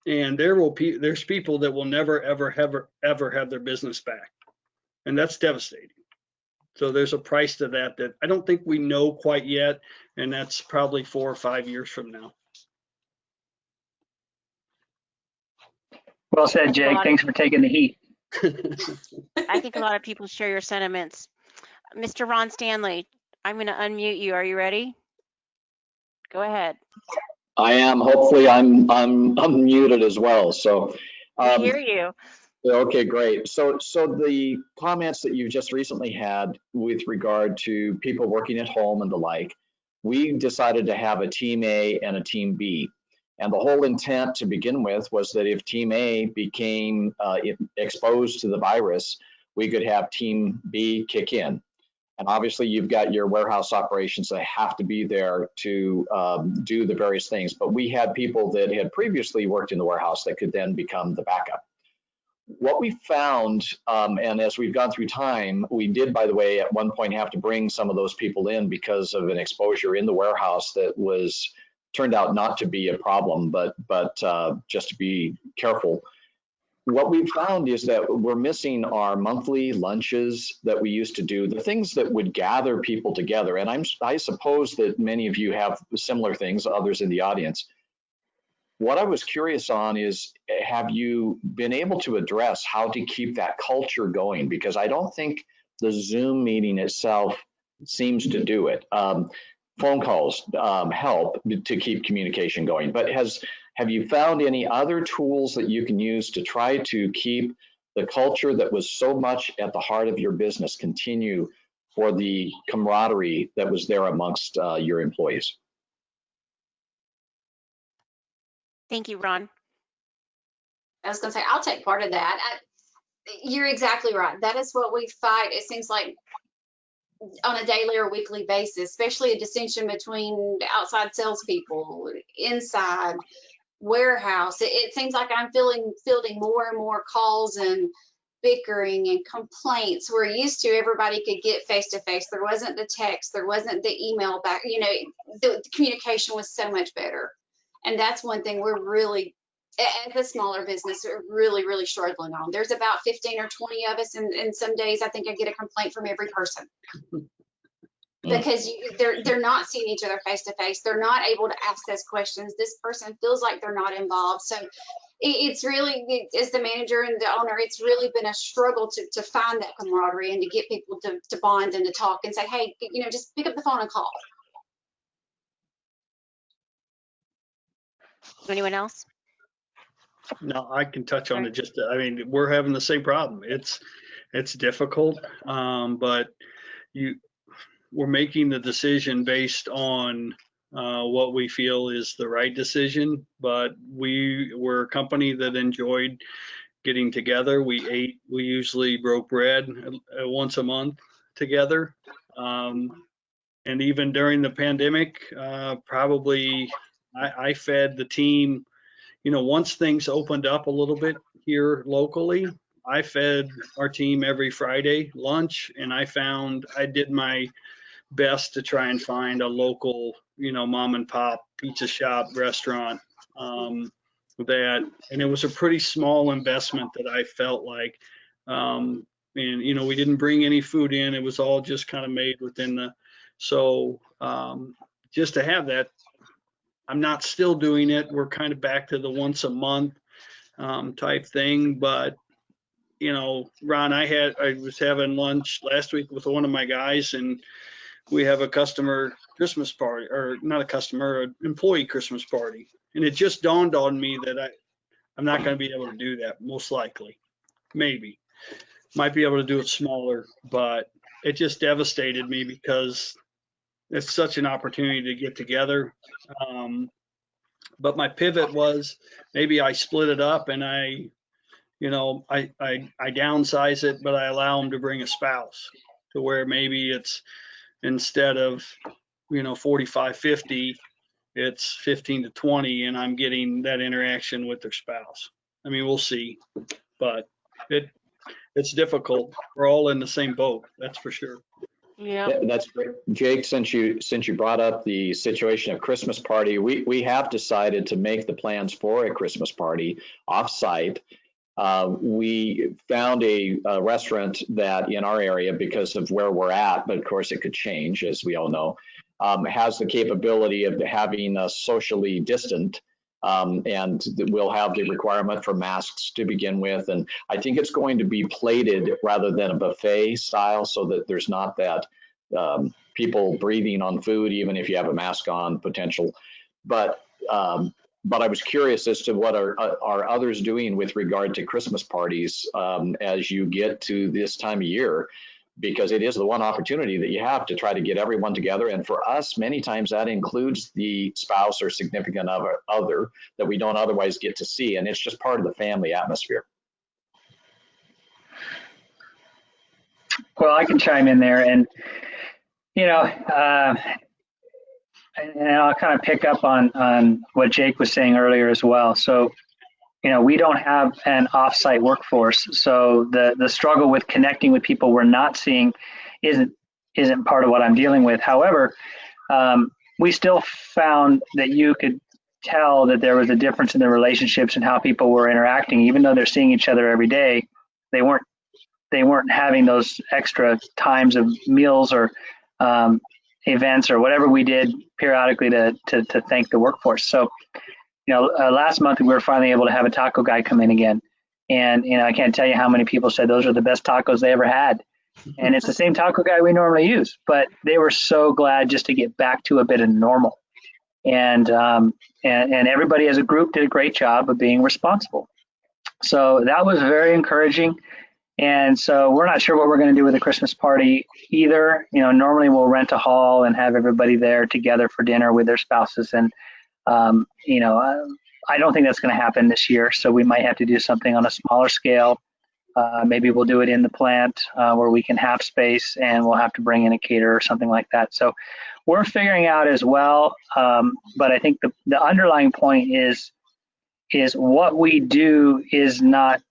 And there's people that will never, ever have their business back. And that's devastating. So there's a price to that I don't think we know quite yet. And that's probably 4 or 5 years from now. Well said, Jake. Thanks for taking the heat. I think a lot of people share your sentiments. Mr. Ron Stanley, I'm going to unmute you. Are you ready? Go ahead. I am. Hopefully, I'm unmuted as well. So, We hear you. Okay, great. So the comments that you just recently had with regard to people working at home and the like, we decided to have a team A and a team B. And the whole intent to begin with was that if team A became exposed to the virus, we could have team B kick in. And obviously you've got your warehouse operations that have to be there to do the various things. But we had people that had previously worked in the warehouse that could then become the backup. What we found, and as we've gone through time, we did, by the way, at one point have to bring some of those people in because of an exposure in the warehouse that turned out not to be a problem, but just to be careful. What we found is that we're missing our monthly lunches that we used to do, the things that would gather people together. And I suppose that many of you have similar things, others in the audience. What I was curious on is, have you been able to address how to keep that culture going? Because I don't think the Zoom meeting itself seems to do it. Phone calls help to keep communication going, but have you found any other tools that you can use to try to keep the culture that was so much at the heart of your business continue for the camaraderie that was there amongst your employees? Thank you, Ron. I was going to say, I'll take part of that. You're exactly right. That is what we fight. It seems like on a daily or weekly basis, especially a distinction between outside salespeople, inside warehouse. It seems like I'm fielding more and more calls and bickering and complaints. We're used to everybody could get face to face. There wasn't the text, there wasn't the email back. You know, the communication was so much better. And that's one thing we're really, as a smaller business, are really, really struggling on. There's about 15 or 20 of us, and some days I think I get a complaint from every person. Because they're not seeing each other face to face. They're not able to ask those questions. This person feels like they're not involved. So it's really, as the manager and the owner, it's really been a struggle to find that camaraderie and to get people to bond and to talk and say, hey, you know, just pick up the phone and call. Anyone else? No, I can touch on it. I mean, we're having the same problem. It's difficult, but we're making the decision based on what we feel is the right decision. But we're a company that enjoyed getting together. We usually broke bread once a month together. And even during the pandemic, probably I fed the team, you know, once things opened up a little bit here locally, I fed our team every Friday lunch, and I did my best to try and find a local, you know, mom and pop pizza shop, restaurant, and it was a pretty small investment that I felt like, and, you know, we didn't bring any food in. It was all just kind of made within just to have that. I'm not still doing it. We're kind of back to the once a month type thing. But, you know, Ron, I was having lunch last week with one of my guys, and we have a customer Christmas party, or not a customer, an employee Christmas party. And it just dawned on me that I'm not going to be able to do that, most likely. Maybe. Might be able to do it smaller, but it just devastated me because it's such an opportunity to get together. But my pivot was maybe I split it up and I downsize it, but I allow them to bring a spouse to where maybe it's instead of, 45, 50, it's 15 to 20, and I'm getting that interaction with their spouse. I mean, we'll see, but it's difficult. We're all in the same boat, that's for sure. Yeah. That's great. Jake, since you brought up the situation of Christmas party, we have decided to make the plans for a Christmas party offsite. We found a restaurant that in our area, because of where we're at, but of course it could change, as we all know, has the capability of having us socially distant. And we'll have the requirement for masks to begin with. And I think it's going to be plated rather than a buffet style, so that there's not that people breathing on food, even if you have a mask on potential. But I was curious as to what are others doing with regard to Christmas parties as you get to this time of year, because it is the one opportunity that you have to try to get everyone together. And for us, many times that includes the spouse or significant other that we don't otherwise get to see. And it's just part of the family atmosphere. Well, I can chime in there, and and I'll kind of pick up on what Jake was saying earlier as well. So, we don't have an offsite workforce, so the struggle with connecting with people we're not seeing isn't part of what I'm dealing with. However, we still found that you could tell that there was a difference in the relationships and how people were interacting, even though they're seeing each other every day. They weren't having those extra times of meals or events or whatever we did periodically to thank the workforce. So, last month we were finally able to have a taco guy come in again. And, I can't tell you how many people said those are the best tacos they ever had. And it's the same taco guy we normally use, but they were so glad just to get back to a bit of normal. And everybody as a group did a great job of being responsible. So that was very encouraging. And so we're not sure what we're going to do with the Christmas party either. Normally we'll rent a hall and have everybody there together for dinner with their spouses. And, I don't think that's going to happen this year. So we might have to do something on a smaller scale. Maybe we'll do it in the plant where we can have space, and we'll have to bring in a caterer or something like that. So we're figuring out as well. But I think the underlying point is what we do is not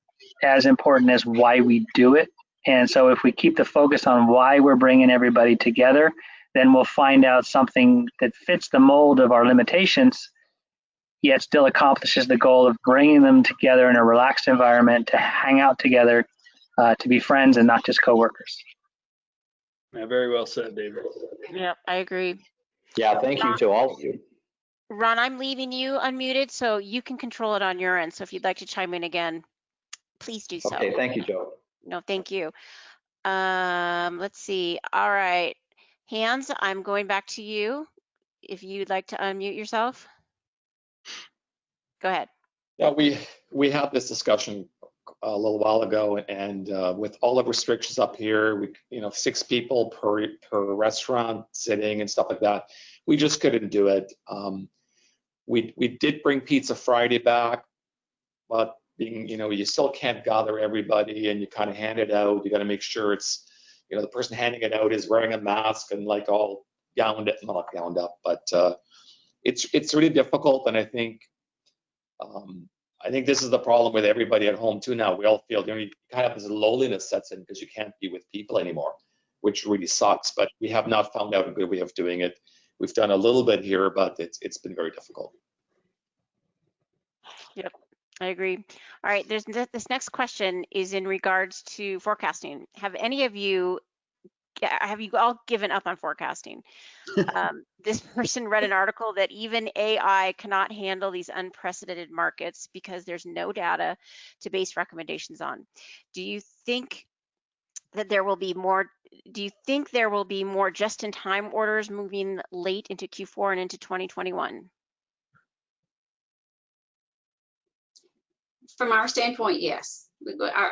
as important as why we do it. And so if we keep the focus on why we're bringing everybody together, then we'll find out something that fits the mold of our limitations, yet still accomplishes the goal of bringing them together in a relaxed environment to hang out together, to be friends and not just coworkers. Yeah, very well said, David. Yeah, I agree. Yeah, thank you to all of you. Ron, I'm leaving you unmuted, so you can control it on your end. So if you'd like to chime in again, please do so. Okay, thank you, Joe. No, thank you. Let's see. All right. Hans, I'm going back to you. If you'd like to unmute yourself. Go ahead. Yeah, we had this discussion a little while ago, and with all the restrictions up here, 6 people per restaurant sitting and stuff like that, we just couldn't do it. We did bring Pizza Friday back, but you still can't gather everybody, and you kind of hand it out. You got to make sure it's, the person handing it out is wearing a mask and like all not gowned up, but it's really difficult. And I think this is the problem with everybody at home too now. We all feel, you kind of this loneliness sets in because you can't be with people anymore, which really sucks. But we have not found out a good way of doing it. We've done a little bit here, but it's been very difficult. Yep, I agree. All right, this next question is in regards to forecasting. Have you all given up on forecasting? This person read an article that even AI cannot handle these unprecedented markets because there's no data to base recommendations on. Do you think that there will be more do you think there will be more just-in-time orders moving late into Q4 and into 2021? From our standpoint, yes.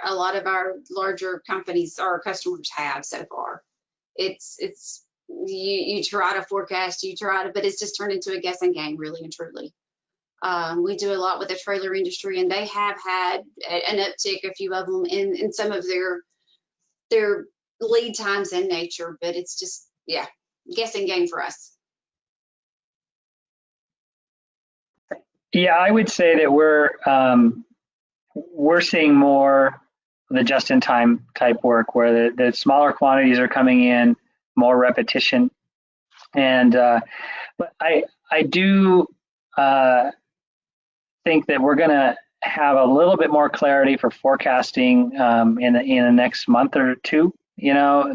A lot of our larger companies, our customers have so far. It's you try to forecast, but it's just turned into a guessing game, really and truly. We do a lot with the trailer industry, and they have had an uptick, a few of them, in some of their lead times in nature, but it's just, yeah, guessing game for us. Yeah, I would say that we're seeing more the just-in-time type work where the smaller quantities are coming in, more repetition, and but I do think that we're going to have a little bit more clarity for forecasting in the next month or two. That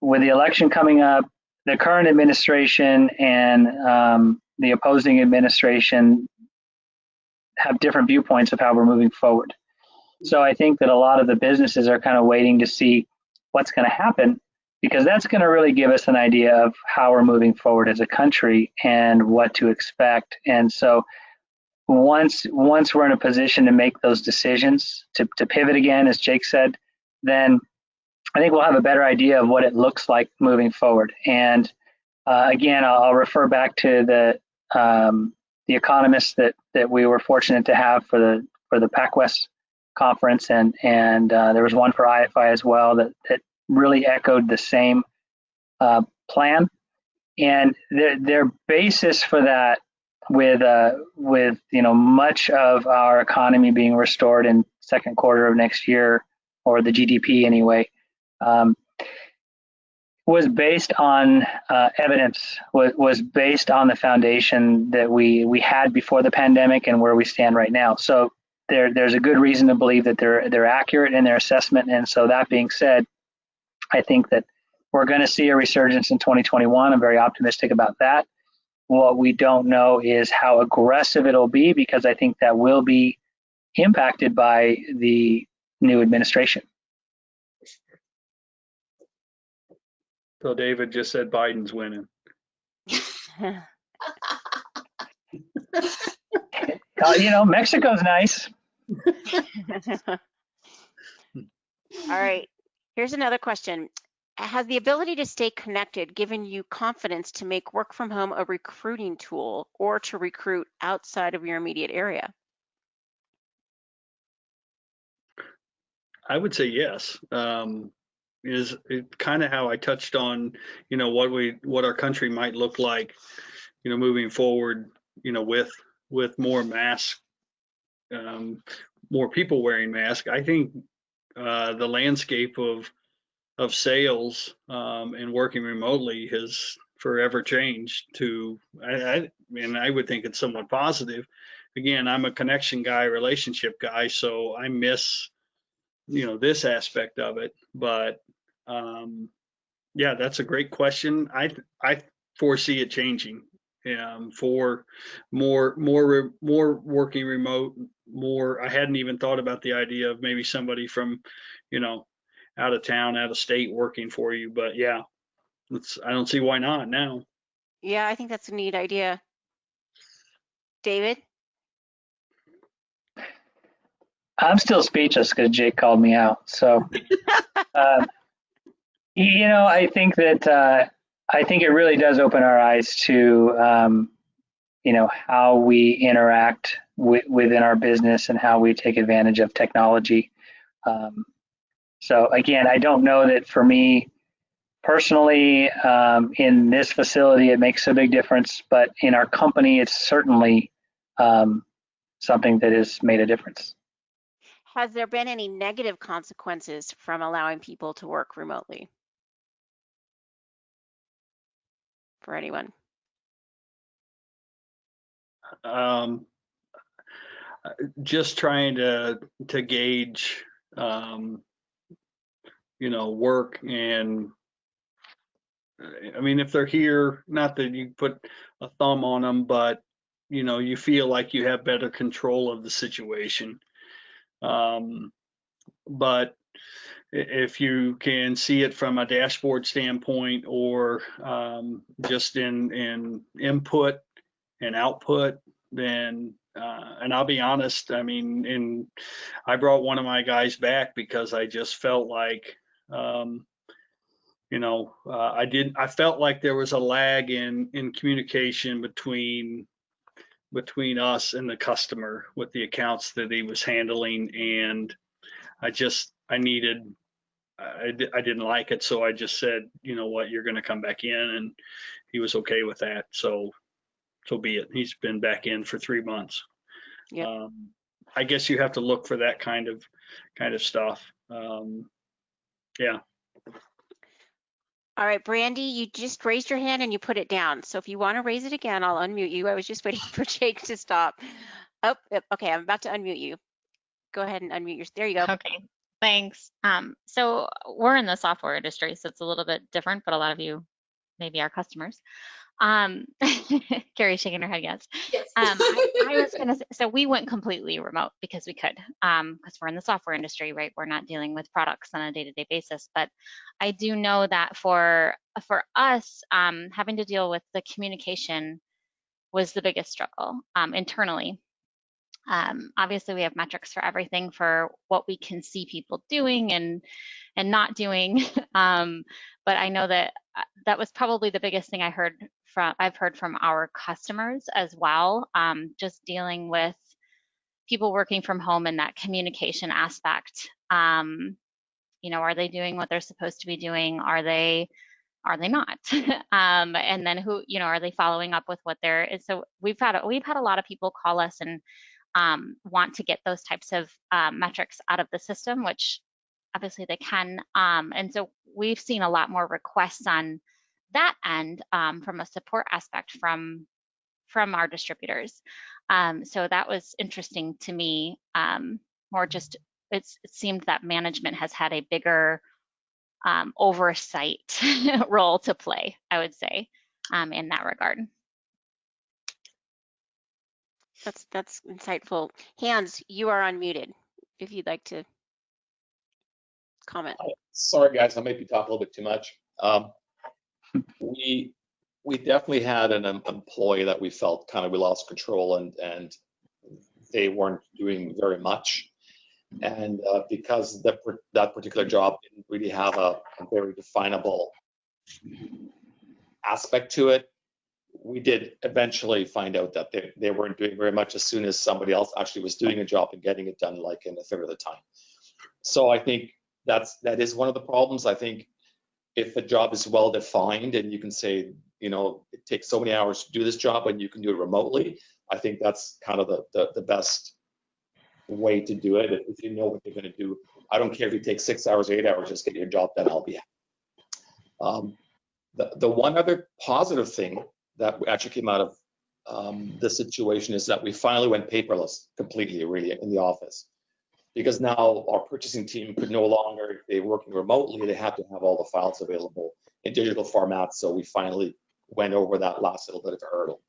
with the election coming up, the current administration and the opposing administration have different viewpoints of how we're moving forward. So I think that a lot of the businesses are kind of waiting to see what's going to happen, because that's going to really give us an idea of how we're moving forward as a country and what to expect. And so once we're in a position to make those decisions, to pivot again, as Jake said, then I think we'll have a better idea of what it looks like moving forward. And again, I'll refer back to the economists that we were fortunate to have for the Pac-West conference, and there was one for IFI as well that really echoed the same plan. And their basis for that, with much of our economy being restored in second quarter of next year, or the GDP anyway, was based on evidence, was based on the foundation that we had before the pandemic and where we stand right now. So there's a good reason to believe that they're accurate in their assessment. And so that being said, I think that we're going to see a resurgence in 2021. I'm very optimistic about that. What we don't know is how aggressive it'll be, because I think that will be impacted by the new administration. So David just said Biden's winning. Mexico's nice. All right. Here's another question. Has the ability to stay connected given you confidence to make work from home a recruiting tool or to recruit outside of your immediate area? I would say yes. Is it kind of how I touched on, what our country might look like, moving forward, with more masks, more people wearing masks. I think the landscape of sales and working remotely has forever changed to, I would think it's somewhat positive. Again, I'm a connection guy, relationship guy, so I miss, this aspect of it. But yeah, that's a great question. I foresee it changing for more working remote, more. I hadn't even thought about the idea of maybe somebody from, out of town, out of state working for you. But yeah, I don't see why not now. Yeah, I think that's a neat idea. David? I'm still speechless because Jake called me out. So, I think that I think it really does open our eyes to, how we interact within our business and how we take advantage of technology. So again, I don't know that for me personally, in this facility, it makes a big difference, but in our company, it's certainly something that has made a difference. Has there been any negative consequences from allowing people to work remotely for anyone? Just trying to gauge, work, and if they're here, not that you put a thumb on them, but you feel like you have better control of the situation. But if you can see it from a dashboard standpoint or just in input and output, then and I'll be honest, I mean, I brought one of my guys back because I just felt like I felt like there was a lag in communication between us and the customer with the accounts that he was handling, and I didn't like it, so I just said, you know what, you're going to come back in, and he was okay with that. So be it. He's been back in for 3 months. Yep. I guess you have to look for that kind of stuff. Yeah. All right, Brandy, you just raised your hand and you put it down. So if you want to raise it again, I'll unmute you. I was just waiting for Jake to stop. Oh, okay, I'm about to unmute you. Go ahead and unmute yourself. There you go. Okay, thanks. So we're in the software industry, so it's a little bit different, but a lot of you maybe are customers. Carrie's shaking her head, yes. Yes. I was gonna say, so we went completely remote because we could, because we're in the software industry, right? We're not dealing with products on a day-to-day basis. But I do know that for us, having to deal with the communication was the biggest struggle internally. Obviously, we have metrics for everything, for what we can see people doing and not doing. But I know that that was probably the biggest thing I've heard from our customers as well. Just dealing with people working from home and that communication aspect. Are they doing what they're supposed to be doing? Are they not? And then who, are they following up with what they're? So we've had a lot of people call us and want to get those types of metrics out of the system, which obviously they can. And so we've seen a lot more requests on that end from a support aspect from our distributors. So that was interesting to me. More just it seemed that management has had a bigger oversight role to play, I would say, in that regard. That's insightful. Hans, you are unmuted if you'd like to comment. Sorry, guys, I might be talking a little bit too much. We definitely had an employee that we felt kind of we lost control and they weren't doing very much. And because that particular job didn't really have a very definable aspect to it, we did eventually find out that they weren't doing very much as soon as somebody else actually was doing a job and getting it done like in a third of the time. So I think that is one of the problems. I think if a job is well defined and you can say, it takes so many hours to do this job and you can do it remotely, I think that's kind of the best way to do it. If you know what you're going to do, I don't care if you take 6 hours, 8 hours, just get your job done, I'll be happy. The one other positive thing that actually came out of this situation is that we finally went paperless completely, really, in the office. Because now our purchasing team could no longer, if they were working remotely, they had to have all the files available in digital formats. So we finally went over that last little bit of a hurdle.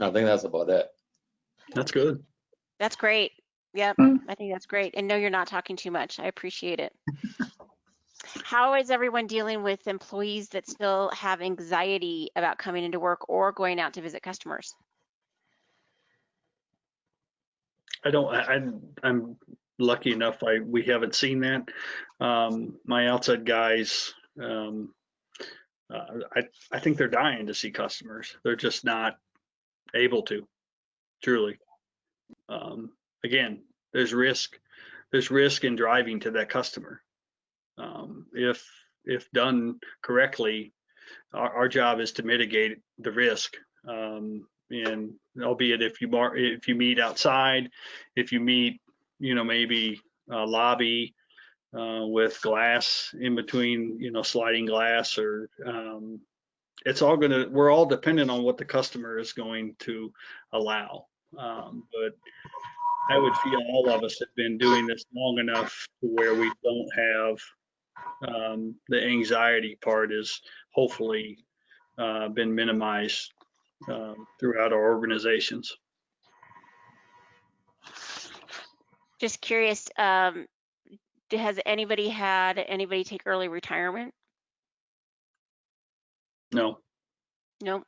I think that's about it. That's good. That's great. Yep, I think that's great. And no, you're not talking too much. I appreciate it. How is everyone dealing with employees that still have anxiety about coming into work or going out to visit customers? I'm lucky enough we haven't seen that. My outside guys, I think they're dying to see customers. They're just not able to, truly. Again, there's risk in driving to that customer. If done correctly, our job is to mitigate the risk. And albeit if you meet outside, if you meet, maybe a lobby with glass in between, sliding glass, or we're all dependent on what the customer is going to allow. But I would feel all of us have been doing this long enough to where we don't have the anxiety part is hopefully been minimized throughout our organizations. Just curious, has anybody had anybody take early retirement? No. No.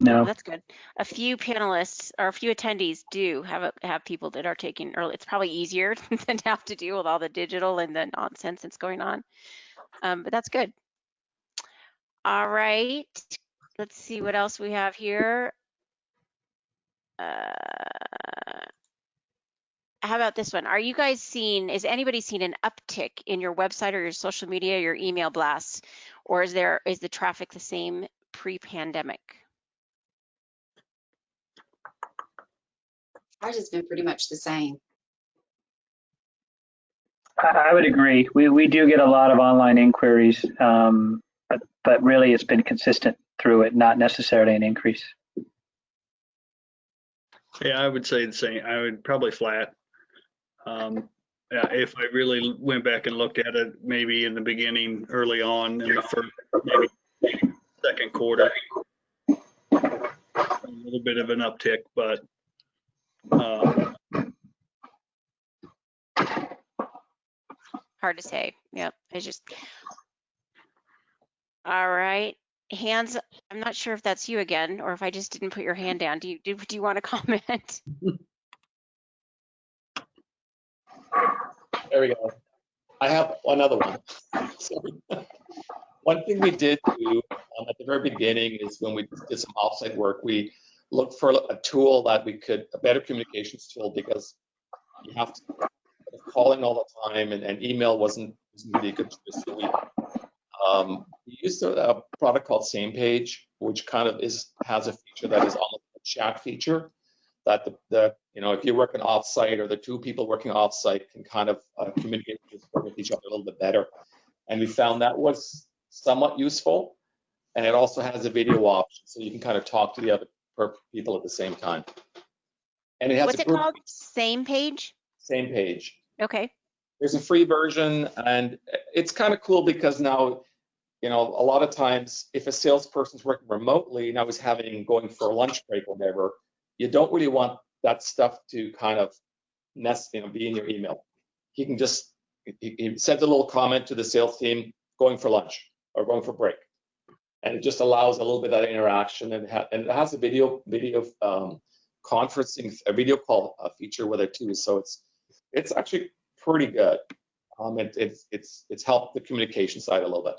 No. Well, that's good. A few panelists or a few attendees do have people that are taking early. It's probably easier than to have to deal with all the digital and the nonsense that's going on. But that's good. All right. Let's see what else we have here. How about this one? Are you guys seeing, is anybody seeing an uptick in your website or your social media, your email blasts, or is the traffic the same pre-pandemic? Ours has been pretty much the same. I would agree. We do get a lot of online inquiries, but really it's been consistent through it, not necessarily an increase. Yeah, I would say the same. I would probably flat. Yeah, if I really went back and looked at it, maybe in the beginning, early on in the first, maybe second quarter, a little bit of an uptick, but Hard to say. Yep. It's just, all right. Hands, I'm not sure if that's you again, or if I just didn't put your hand down. Do you want to comment? There we go. I have another one. Sorry. One thing we did do at the very beginning is when we did some offsite work, we looked for a tool that we could, a better communications tool, because you have to calling all the time and email wasn't really a good choice. So we used a product called SamePage, which kind of has a feature that is almost a chat feature that if you're working offsite or the two people working offsite can kind of communicate with each other a little bit better. And we found that was somewhat useful. And it also has a video option, so you can kind of talk to the other people at the same time. And it has What's it called? SamePage? SamePage. Okay. There's a free version, and it's kind of cool because now, a lot of times if a salesperson's working remotely, now is going for a lunch break or whatever, you don't really want that stuff to kind of be in your email. He can just, he sends a little comment to the sales team, going for lunch or going for break. And it just allows a little bit of that interaction, and it has a video conferencing, a video call feature with it too. So it's actually pretty good. It's helped the communication side a little bit.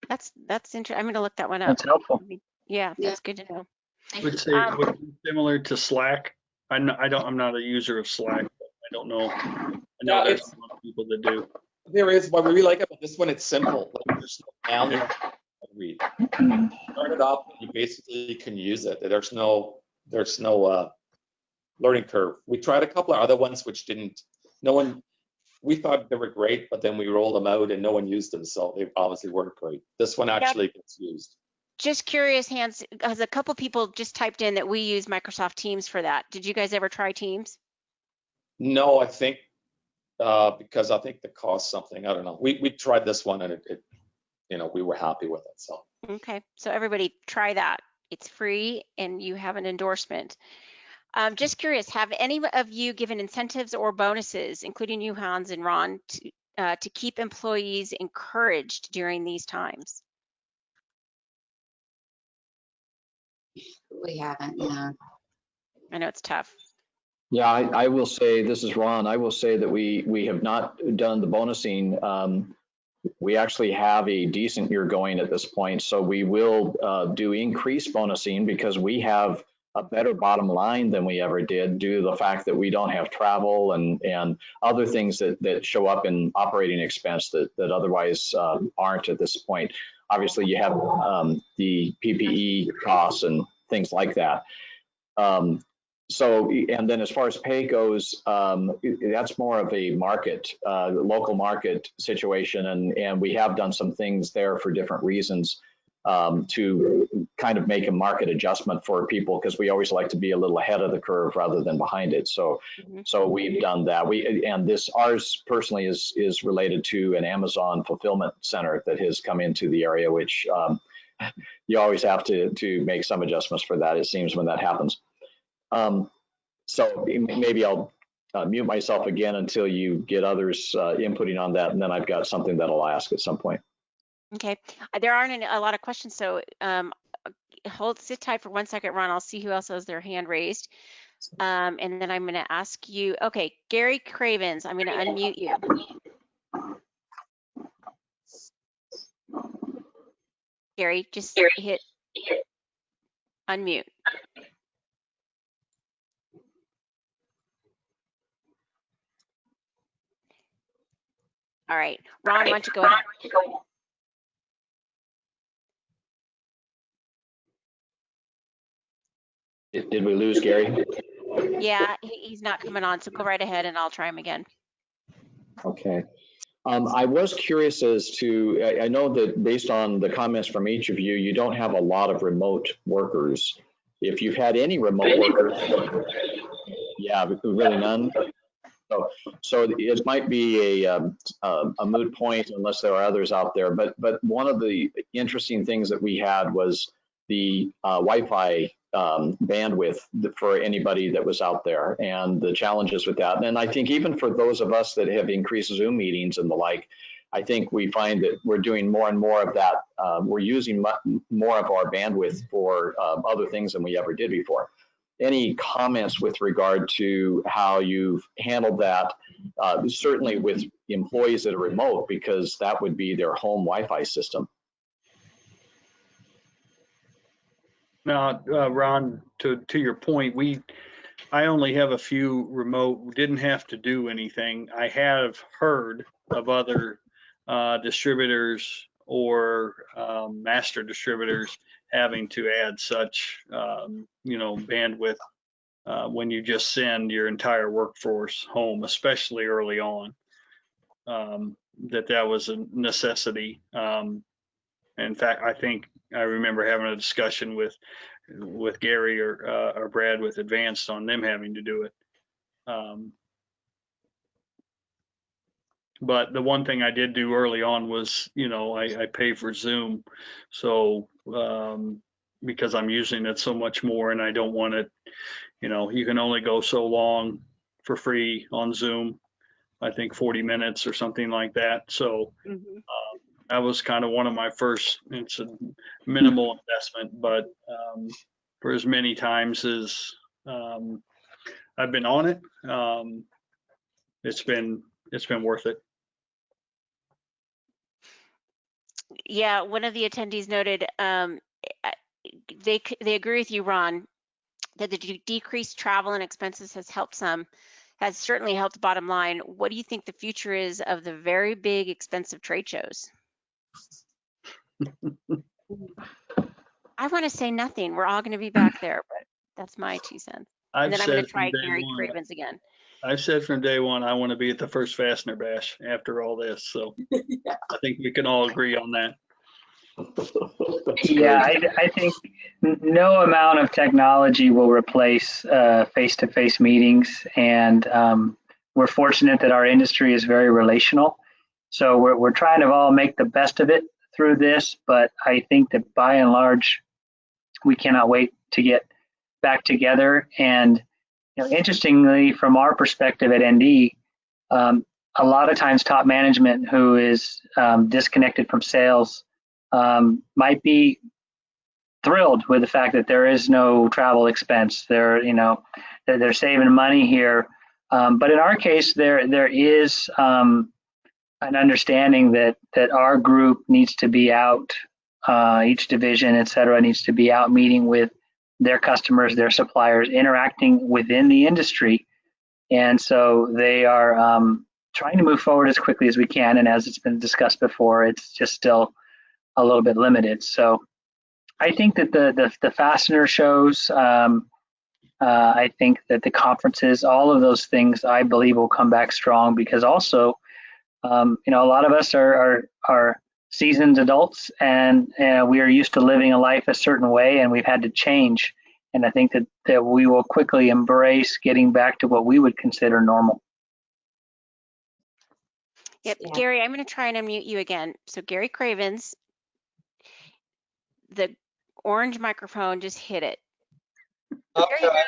That's interesting. I'm going to look that one up. That's helpful. Yeah, that's good to know. I would say would be similar to Slack. I'm not a user of Slack. But I don't know. I know there's a lot of people that do. There is. What we really like about this one, it's simple. Like, there's no manual to read. Start it up, and you basically can use it. There's no learning curve. We tried a couple of other ones which we thought they were great, but then we rolled them out and no one used them, so they obviously weren't great. This one actually gets used. Just curious, Hans, because a couple people just typed in that we use Microsoft Teams for that. Did you guys ever try Teams? No, I think because I think it costs something. I don't know. We tried this one and it we were happy with it. So okay, so everybody try that. It's free and you have an endorsement. Just curious, have any of you given incentives or bonuses, including you, Hans and Ron, to keep employees encouraged during these times? We haven't, no. I know it's tough. Yeah, I will say, this is Ron, I will say that we have not done the bonusing. We actually have a decent year going at this point, so we will do increased bonusing because we have a better bottom line than we ever did due to the fact that we don't have travel and other things that show up in operating expense that otherwise aren't at this point. Obviously, you have the PPE costs and things like that. So, and then as far as pay goes, that's more of a local market situation, and we have done some things there for different reasons to kind of make a market adjustment for people, because we always like to be a little ahead of the curve rather than behind it. So, so we've done that. Ours personally is related to an Amazon fulfillment center that has come into the area, which you always have to make some adjustments for that, it seems, when that happens. So maybe I'll mute myself again until you get others inputting on that, and then I've got something that I'll ask at some point. Okay, there aren't a lot of questions, so sit tight for 1 second, Ron. I'll see who else has their hand raised. And then I'm going to ask you, okay, Gary Cravens, I'm going to unmute you. Gary, just hit unmute. All right, Ron, why don't you go ahead? Did we lose Gary? Yeah, he's not coming on, so go right ahead and I'll try him again. Okay. I was curious as to, I know that based on the comments from each of you, you don't have a lot of remote workers. If you've had any remote workers, yeah, really none. So it might be a moot point unless there are others out there. But one of the interesting things that we had was the Wi-Fi bandwidth for anybody that was out there and the challenges with that. And I think even for those of us that have increased Zoom meetings and the like, I think we find that we're doing more and more of that. We're using more of our bandwidth for other things than we ever did before. Any comments with regard to how you've handled that, certainly with employees that are remote, because that would be their home Wi-Fi system? Now, Ron, to your point, I only have a few remote, didn't have to do anything. I have heard of other distributors or master distributors having to add such, bandwidth when you just send your entire workforce home, especially early on, that was a necessity. In fact, I think I remember having a discussion with Gary or Brad with Advanced on them having to do it. But the one thing I did do early on was, I pay for Zoom. So because I'm using it so much more and I don't want it, you can only go so long for free on Zoom. I think 40 minutes or something like that. So that was kind of one of my first, it's a minimal investment, but for as many times as I've been on it, it's been worth it. Yeah, one of the attendees noted they agree with you, Ron, that the decreased travel and expenses has certainly helped the bottom line. What do you think the future is of the very big, expensive trade shows? I want to say nothing. We're all going to be back there, but that's my 2 cents. And then I'm going to try Gary Cravens again. I've said from day one, I want to be at the first Fastener Bash after all this. So yeah. I think we can all agree on that. Yeah, I think no amount of technology will replace face-to-face meetings. And we're fortunate that our industry is very relational. So we're trying to all make the best of it through this. But I think that by and large, we cannot wait to get back together. And interestingly, from our perspective at ND, a lot of times top management who is disconnected from sales might be thrilled with the fact that there is no travel expense. They're saving money here. But in our case, there is an understanding that our group needs to be out, each division, et cetera, needs to be out meeting with their customers, their suppliers, interacting within the industry. And so they are trying to move forward as quickly as we can. And as it's been discussed before, it's just still a little bit limited. So I think that the fastener shows, I think that the conferences, all of those things, I believe will come back strong, because also, a lot of us are seasoned adults, and we are used to living a life a certain way, and we've had to change. And I think that we will quickly embrace getting back to what we would consider normal. Yep, yeah. Gary, I'm going to try and unmute you again. So Gary Cravens, the orange microphone, just hit it. Okay. There you go.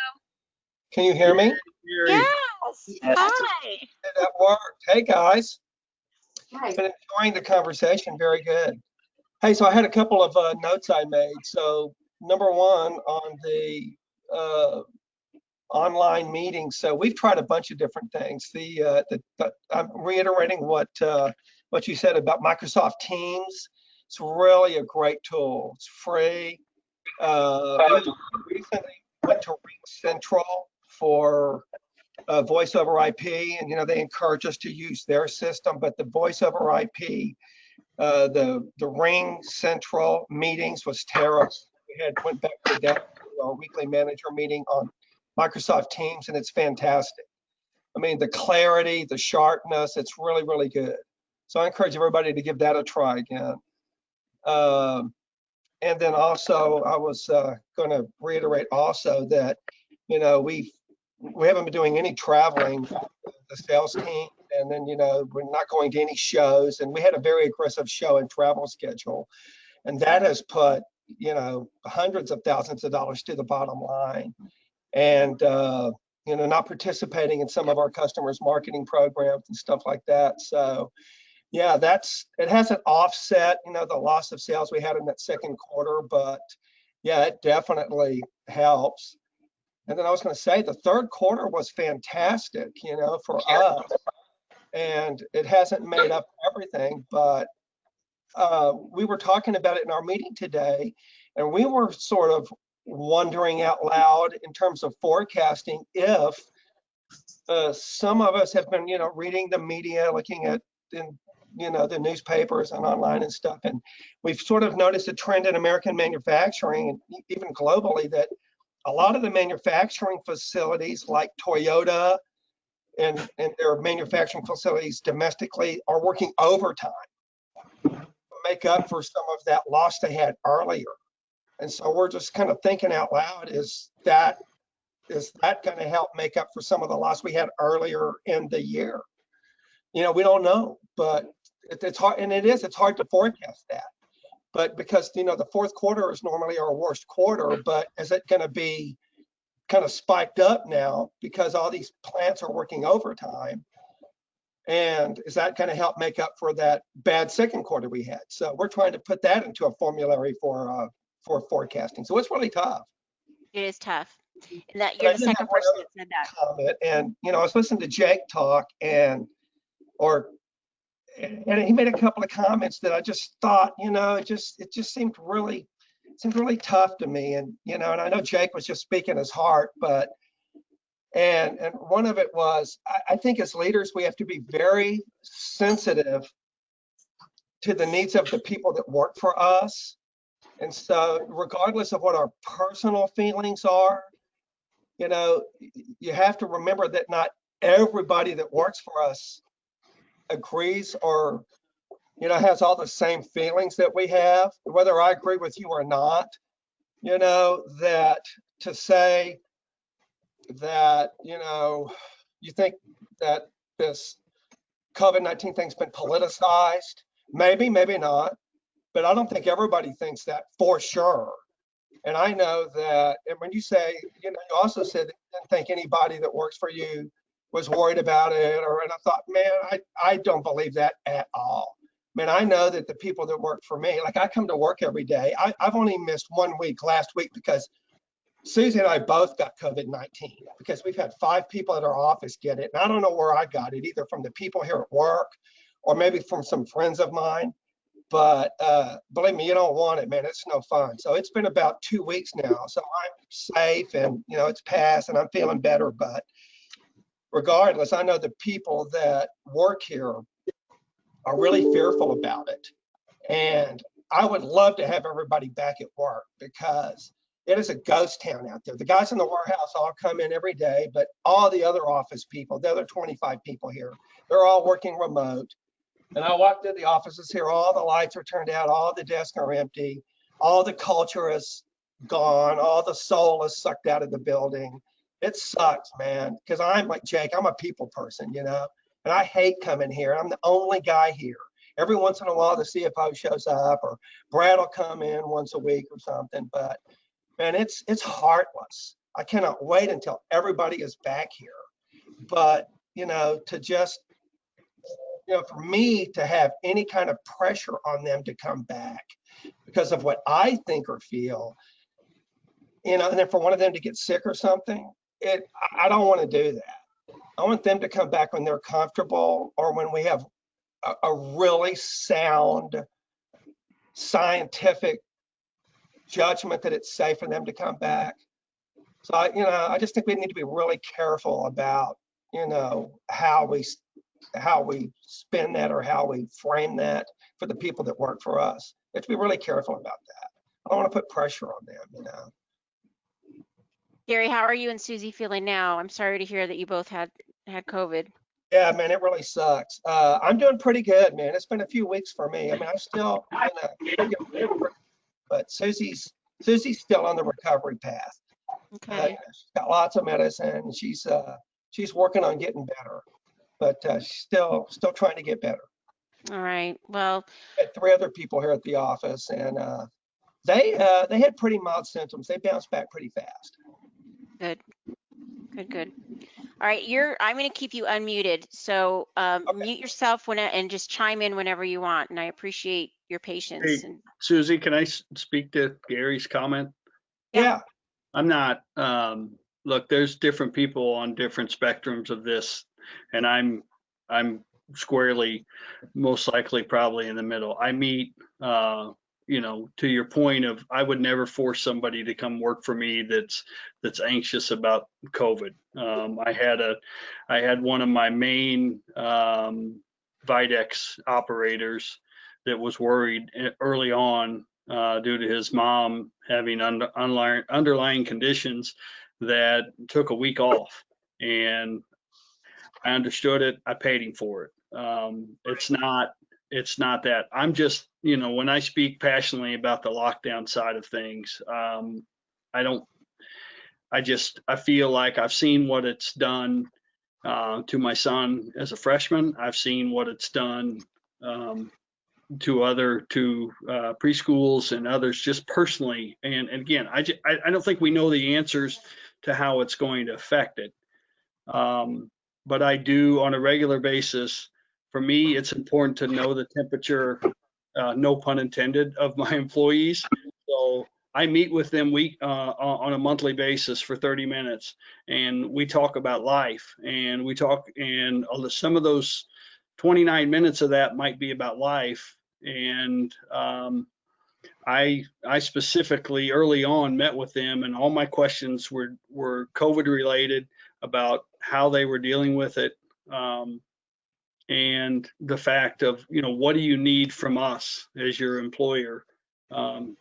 Can you hear me? Gary. Yes. Yes. Hi. That worked. Hey, guys. Right. Been enjoying the conversation. Very good. Hey, so I had a couple of notes I made. So number one on the online meetings. So we've tried a bunch of different things. I'm reiterating what you said about Microsoft Teams. It's really a great tool. It's free. We recently went to Ring Central for voice over IP, and they encourage us to use their system, but the voice over IP, the Ring Central meetings was terrible. We went back to that, our weekly manager meeting on Microsoft Teams, and it's fantastic. I mean, the clarity, the sharpness, it's really, really good. So I encourage everybody to give that a try again. And then also, I was going to reiterate also that, we haven't been doing any traveling, the sales team, and then, we're not going to any shows, and we had a very aggressive show and travel schedule, and that has put, hundreds of thousands of dollars to the bottom line. And, not participating in some of our customers' marketing programs and stuff like that. So, yeah, it hasn't offset, the loss of sales we had in that second quarter, but yeah, it definitely helps. And then I was going to say the third quarter was fantastic, for us, and it hasn't made up everything, but we were talking about it in our meeting today, and we were sort of wondering out loud in terms of forecasting if some of us have been, reading the media, looking at the newspapers and online and stuff, and we've sort of noticed a trend in American manufacturing and even globally that a lot of the manufacturing facilities like Toyota and their manufacturing facilities domestically are working overtime to make up for some of that loss they had earlier. And so we're just kind of thinking out loud, is that going to help make up for some of the loss we had earlier in the year? We don't know, but it's hard, and it's hard to forecast that. But because, the fourth quarter is normally our worst quarter, but is it going to be kind of spiked up now because all these plants are working overtime? And is that going to help make up for that bad second quarter we had? So we're trying to put that into a formulary for forecasting. So it's really tough. It is tough. And that But you're I the did have second one person other that said that. comment, and I was listening to Jake talk, and he made a couple of comments that I just thought, it just seemed really tough to me. And and I know Jake was just speaking his heart, but and one of it was, I think as leaders we have to be very sensitive to the needs of the people that work for us. And so regardless of what our personal feelings are, you have to remember that not everybody that works for us agrees or has all the same feelings that we have, whether I agree with you or not. That to say that you think that this COVID-19 thing's been politicized, maybe not, but I don't think everybody thinks that for sure. And I know that, and when you say, you also said that you didn't think anybody that works for you was worried about it, and I thought, man, I don't believe that at all. I mean, I know that the people that work for me, like I come to work every day. I've only missed 1 week last week because Susie and I both got COVID-19 because we've had 5 people at our office get it. And I don't know where I got it, either from the people here at work or maybe from some friends of mine. But believe me, you don't want it, man. It's no fun. So it's been about 2 weeks now. So I'm safe, and it's passed, and I'm feeling better. But regardless, I know the people that work here are really fearful about it. And I would love to have everybody back at work because it is a ghost town out there. The guys in the warehouse all come in every day, but all the other office people, the other 25 people here, they're all working remote. And I walked through the offices here, all the lights are turned out, all the desks are empty, all the culture is gone, all the soul is sucked out of the building. It sucks, man, because I'm like Jake, I'm a people person, and I hate coming here. I'm the only guy here. Every once in a while, the CFO shows up, or Brad will come in once a week or something, but man, it's heartless. I cannot wait until everybody is back here. But, to just, for me to have any kind of pressure on them to come back because of what I think or feel, and then for one of them to get sick or something, I don't want to do that. I want them to come back when they're comfortable or when we have a really sound scientific judgment that it's safe for them to come back. So I just think we need to be really careful about, how we spin that or how we frame that for the people that work for us. We have to be really careful about that. I don't want to put pressure on them, Gary, how are you and Susie feeling now? I'm sorry to hear that you both had COVID. Yeah, man, it really sucks. I'm doing pretty good, man. It's been a few weeks for me. I mean, I'm still but Susie's still on the recovery path. Okay. She's got lots of medicine. She's working on getting better, but she's still trying to get better. All right. Well, I had 3 other people here at the office, and they had pretty mild symptoms. They bounced back pretty fast. Good. All right, I'm going to keep you unmuted. So Okay. mute yourself and just chime in whenever you want. And I appreciate your patience. Hey, Susie, can I speak to Gary's comment? Yeah. I'm not, look, there's different people on different spectrums of this, and I'm squarely, most likely probably in the middle. I meet, to your point of, I would never force somebody to come work for me that's anxious about COVID. I had one of my main Videx operators that was worried early on due to his mom having underlying conditions that took a week off, and I understood it. I paid him for it. It's not that. I'm just, when I speak passionately about the lockdown side of things, I feel like I've seen what it's done to my son as a freshman. I've seen what it's done to preschools and others just personally. And again, I don't think we know the answers to how it's going to affect it. But I do on a regular basis. For me, it's important to know the temperature, no pun intended, of my employees. So I meet with them on a monthly basis for 30 minutes, and we talk about life, and some of those 29 minutes of that might be about life. And I specifically early on met with them, and all my questions were COVID related about how they were dealing with it. And the fact of, what do you need from us as your employer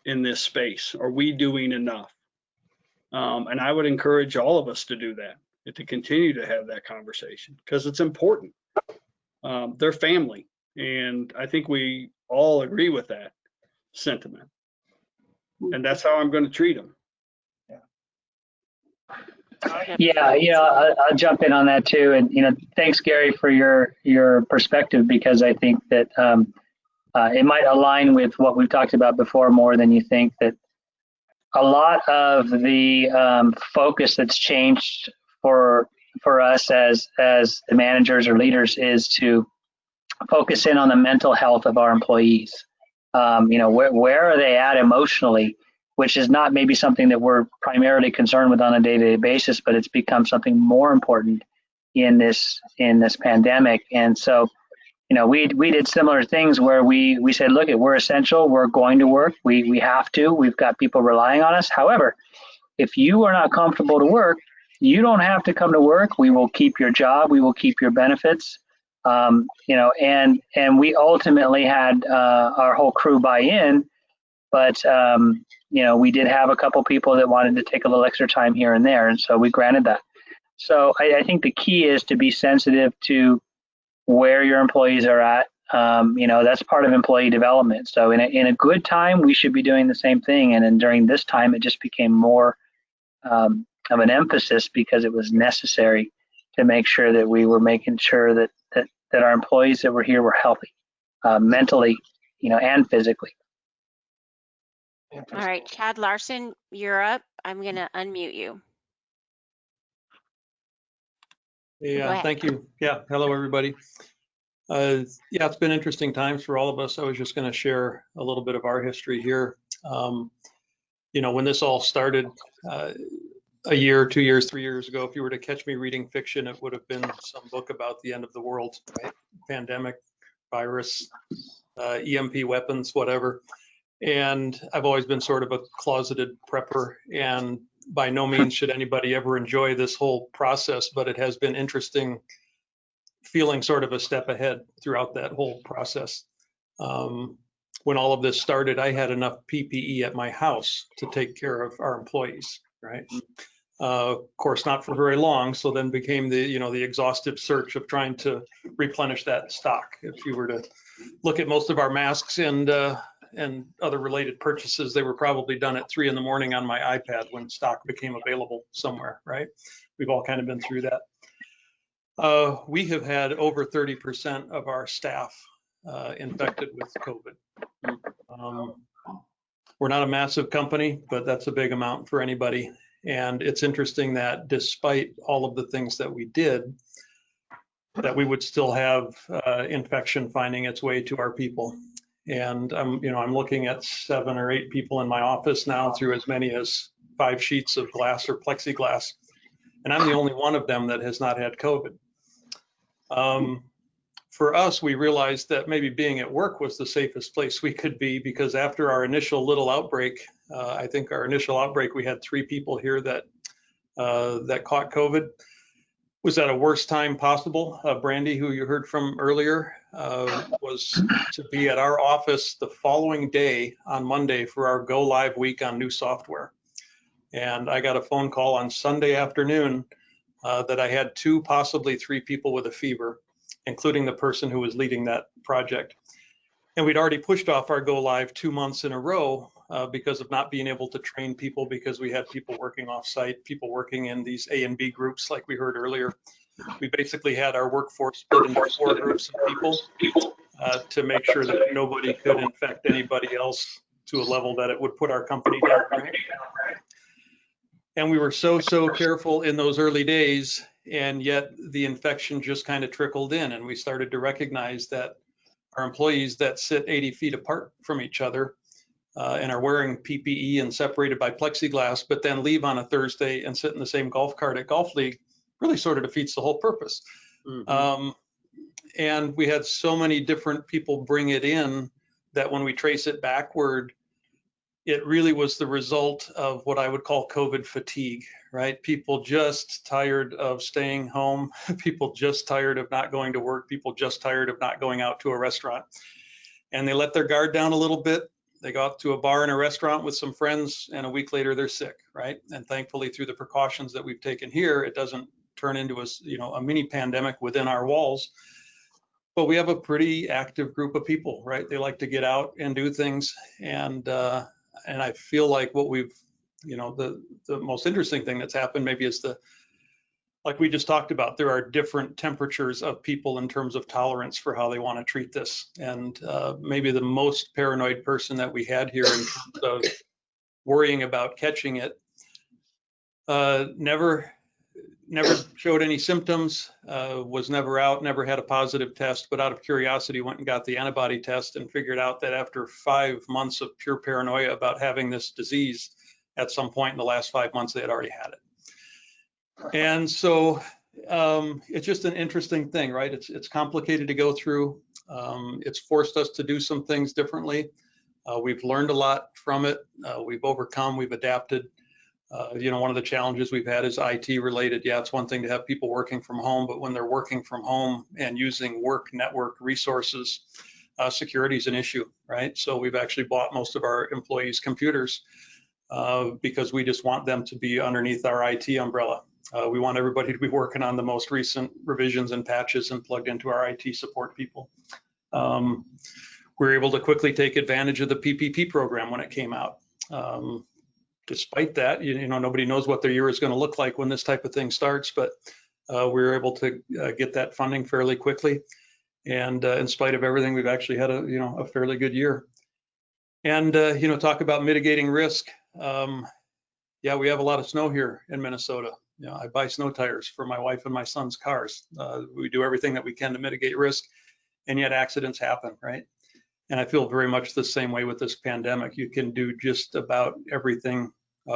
in this space? Are we doing enough? And I would encourage all of us to do that, to continue to have that conversation, because it's important. They're family, and I think we all agree with that sentiment. And that's how I'm going to treat them. Yeah, I'll jump in on that too. And, thanks, Gary, for your perspective, because I think that it might align with what we've talked about before more than you think. That a lot of the focus that's changed for us as the managers or leaders is to focus in on the mental health of our employees. Where are they at emotionally? Which is not maybe something that we're primarily concerned with on a day-to-day basis, but it's become something more important in this pandemic. And so, we did similar things where we said, look, we're essential, we're going to work, we have to, we've got people relying on us. However, if you are not comfortable to work, you don't have to come to work. We will keep your job, we will keep your benefits. And we ultimately had our whole crew buy in, but we did have a couple people that wanted to take a little extra time here and there, and so we granted that. So I think the key is to be sensitive to where your employees are at. That's part of employee development. So in a good time, we should be doing the same thing, and then during this time, it just became more of an emphasis because it was necessary to make sure that we were making sure that our employees that were here were healthy, mentally, and physically. All right, Chad Larson, you're up. I'm going to unmute you. Go Yeah, ahead. thank you. Yeah, hello, everybody. Yeah, it's been interesting times for all of us. I was just going to share a little bit of our history here. You know, when this all started a year, 2 years, 3 years ago, if you were to catch me reading fiction, it would have been some book about the end of the world, right? Pandemic, virus, EMP weapons, whatever. And I've always been sort of a closeted prepper, and by no means should anybody ever enjoy this whole process, but it has been interesting feeling sort of a step ahead throughout that whole process. When all of this started, I had enough PPE at my house to take care of our employees, right? Of course, not for very long. So then became the exhaustive search of trying to replenish that stock. If you were to look at most of our masks and other related purchases, they were probably done at 3 in the morning on my iPad when stock became available somewhere, right? We've all kind of been through that. We have had over 30% of our staff infected with COVID. We're not a massive company, but that's a big amount for anybody. And it's interesting that despite all of the things that we did, that we would still have infection finding its way to our people. And I'm looking at 7 or 8 people in my office now through as many as 5 sheets of glass or plexiglass. And I'm the only one of them that has not had COVID. For us, we realized that maybe being at work was the safest place we could be, because after our initial little outbreak, I think our initial outbreak, we had 3 people here that caught COVID. Was at a worst time possible. Brandy, who you heard from earlier, was to be at our office the following day on Monday for our go live week on new software. And I got a phone call on Sunday afternoon that I had 2, possibly 3 people with a fever, including the person who was leading that project. And we'd already pushed off our go live 2 months in a row because of not being able to train people, because we had people working off site, people working in these A and B groups like we heard earlier. We basically had our workforce split into 4 groups of people to make sure that nobody could infect anybody else to a level that it would put our company down, right? And we were so careful in those early days, and yet the infection just kind of trickled in, and we started to recognize that our employees that sit 80 feet apart from each other and are wearing PPE and separated by plexiglass, but then leave on a Thursday and sit in the same golf cart at Golf League, really sort of defeats the whole purpose. Mm-hmm. And we had so many different people bring it in that when we trace it backward, it really was the result of what I would call COVID fatigue, right? People just tired of staying home, people just tired of not going to work, people just tired of not going out to a restaurant. And they let their guard down a little bit. They go out to a bar and a restaurant with some friends, and a week later they're sick, right? And thankfully, through the precautions that we've taken here, it doesn't turn into a mini pandemic within our walls. But we have a pretty active group of people, right? They like to get out and do things, and I feel like what we've, the most interesting thing that's happened maybe is like we just talked about, there are different temperatures of people in terms of tolerance for how they want to treat this. And maybe the most paranoid person that we had here in terms of worrying about catching it never showed any symptoms, was never out, never had a positive test, but out of curiosity went and got the antibody test and figured out that after 5 months of pure paranoia about having this disease, at some point in the last 5 months, they had already had it. And so it's just an interesting thing, right? It's complicated to go through. It's forced us to do some things differently. We've learned a lot from it. We've overcome, we've adapted. One of the challenges we've had is IT related. Yeah, it's one thing to have people working from home, but when they're working from home and using work network resources, security is an issue, right? So we've actually bought most of our employees' computers because we just want them to be underneath our IT umbrella. We want everybody to be working on the most recent revisions and patches and plugged into our IT support people. We're able to quickly take advantage of the PPP program when it came out. Despite that, nobody knows what their year is going to look like when this type of thing starts, but we were able to get that funding fairly quickly. And in spite of everything, we've actually had a fairly good year. And, talk about mitigating risk. Yeah, we have a lot of snow here in Minnesota. You know, I buy snow tires for my wife and my son's cars. We do everything that we can to mitigate risk, and yet accidents happen, right? And I feel very much the same way with this pandemic. You can do just about everything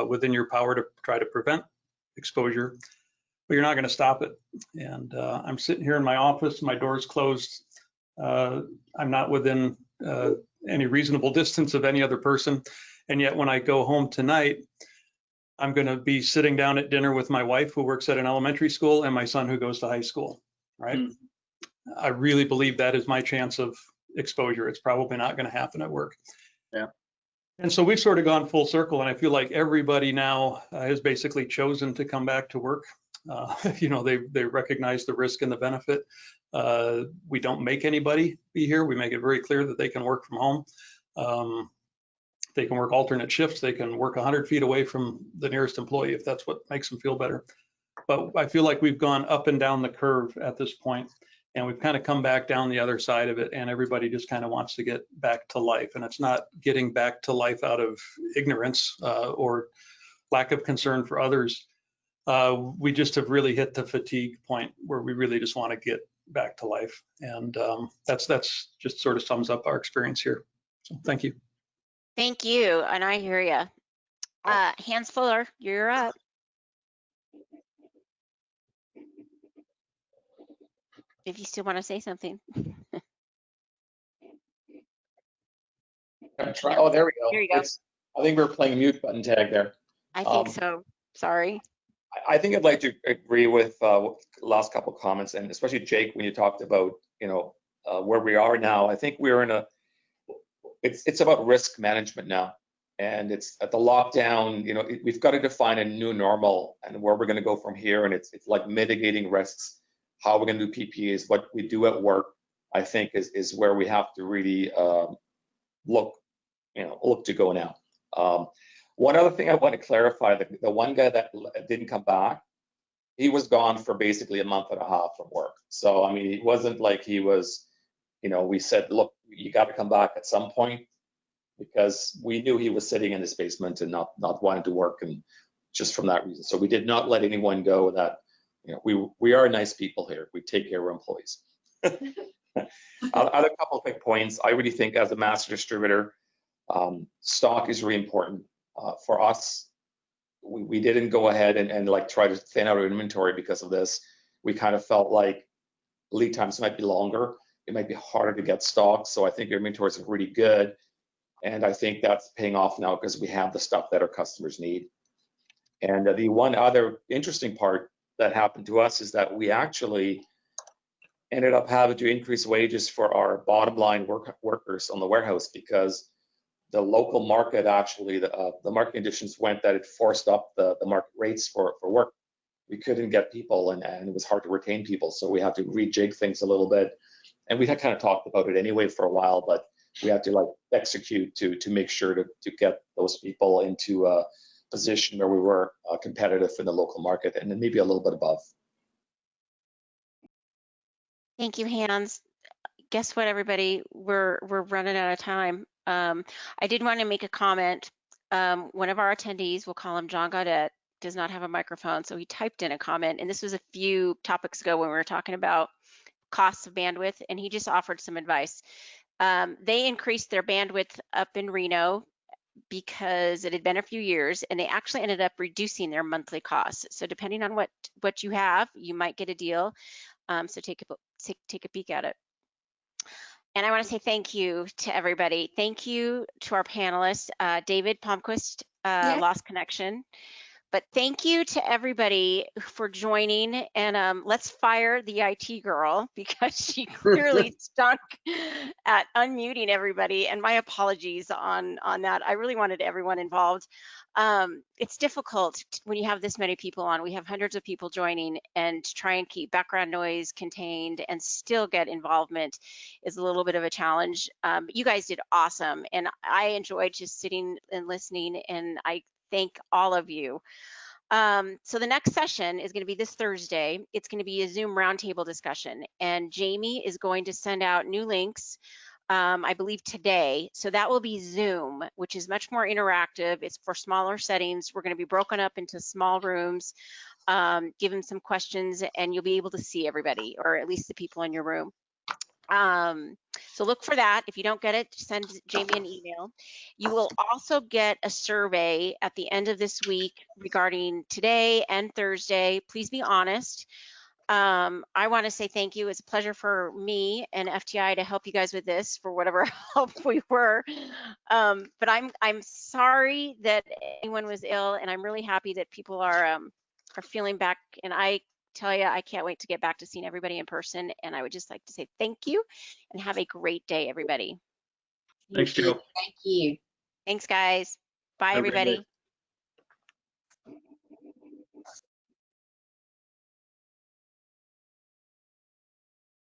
within your power to try to prevent exposure, but you're not going to stop it. And I'm sitting here in my office, my door's closed. I'm not within any reasonable distance of any other person. And yet when I go home tonight, I'm going to be sitting down at dinner with my wife who works at an elementary school and my son who goes to high school, right? I really believe that is my chance of exposure. It's probably not going to happen at work. Yeah. And so we've sort of gone full circle, and I feel like everybody now has basically chosen to come back to work. You know, they recognize the risk and the benefit. We don't make anybody be here. We make it very clear that they can work from home. They can work alternate shifts. They can work 100 feet away from the nearest employee if that's what makes them feel better. But I feel like we've gone up and down the curve at this point, and we've kind of come back down the other side of it, and everybody just kind of wants to get back to life. And it's not getting back to life out of ignorance or lack of concern for others. We just have really hit the fatigue point where we really just want to get back to life. And that's just sort of sums up our experience here. So thank you. Thank you, and I hear you. Hans Fuller, you're up. If you still want to say something. Oh, there we go. Here you go. I think we're playing mute button tag there. I think so. Sorry. I think I'd like to agree with the last couple of comments, and especially Jake, when you talked about, you know, where we are now. I think we're in it's about risk management now. And it's at the lockdown, you know, we've got to define a new normal and where we're going to go from here. And it's like mitigating risks, how we're going to do PPEs, what we do at work, I think is where we have to really look to go now. One other thing I want to clarify, the one guy that didn't come back, he was gone for basically a month and a half from work. So, I mean, it wasn't like he was, you know, we said, look, you got to come back at some point, because we knew he was sitting in his basement and not wanting to work, and just from that reason. So we did not let anyone go that, you know, we are nice people here. We take care of our employees. Other couple of quick points. I really think as a master distributor, stock is really important. For us, we didn't go ahead and like try to thin out our inventory because of this. We kind of felt like lead times might be longer. It might be harder to get stock. So I think our inventories are really good. And I think that's paying off now because we have the stuff that our customers need. And the one other interesting part that happened to us is that we actually ended up having to increase wages for our bottom line workers on the warehouse, because the local market actually, the market conditions went that it forced up the market rates for work. We couldn't get people, and it was hard to retain people. So we had to rejig things a little bit. And we had kind of talked about it anyway for a while, but we had to like execute to make sure to get those people into a position where we were competitive in the local market, and then maybe a little bit above. Thank you, Hans. Guess what, everybody? We're running out of time. I did want to make a comment. One of our attendees, we'll call him John Gaudette, does not have a microphone, so he typed in a comment, and this was a few topics ago when we were talking about costs of bandwidth, and he just offered some advice. They increased their bandwidth up in Reno because it had been a few years, and they actually ended up reducing their monthly costs. So depending on what you have, you might get a deal. So take a peek at it. And I want to say thank you to everybody. Thank you to our panelists. David Palmquist lost connection. But thank you to everybody for joining, and let's fire the IT girl because she clearly stunk at unmuting everybody, and my apologies on that. I really wanted everyone involved. It's difficult when you have this many people on. We have hundreds of people joining, and to try and keep background noise contained and still get involvement is a little bit of a challenge. You guys did awesome, and I enjoyed just sitting and listening, and I thank all of you. So the next session is going to be this Thursday. It's going to be a Zoom roundtable discussion, and Jamie is going to send out new links, I believe today. So that will be Zoom, which is much more interactive. It's for smaller settings. We're going to be broken up into small rooms. give them some questions, and you'll be able to see everybody, or at least the people in your room. So look for that. If you don't get it, send Jamie an email. You will also get a survey at the end of this week regarding today and Thursday. Please be honest. I want to say thank you. It's a pleasure for me and FTI to help you guys with this, for whatever help we were. But I'm sorry that anyone was ill, and I'm really happy that people are feeling back. And I tell you, I can't wait to get back to seeing everybody in person. And I would just like to say thank you and have a great day, everybody. Thanks, Joe. Thank you. Thanks, guys. Bye, Have a great day. everybody.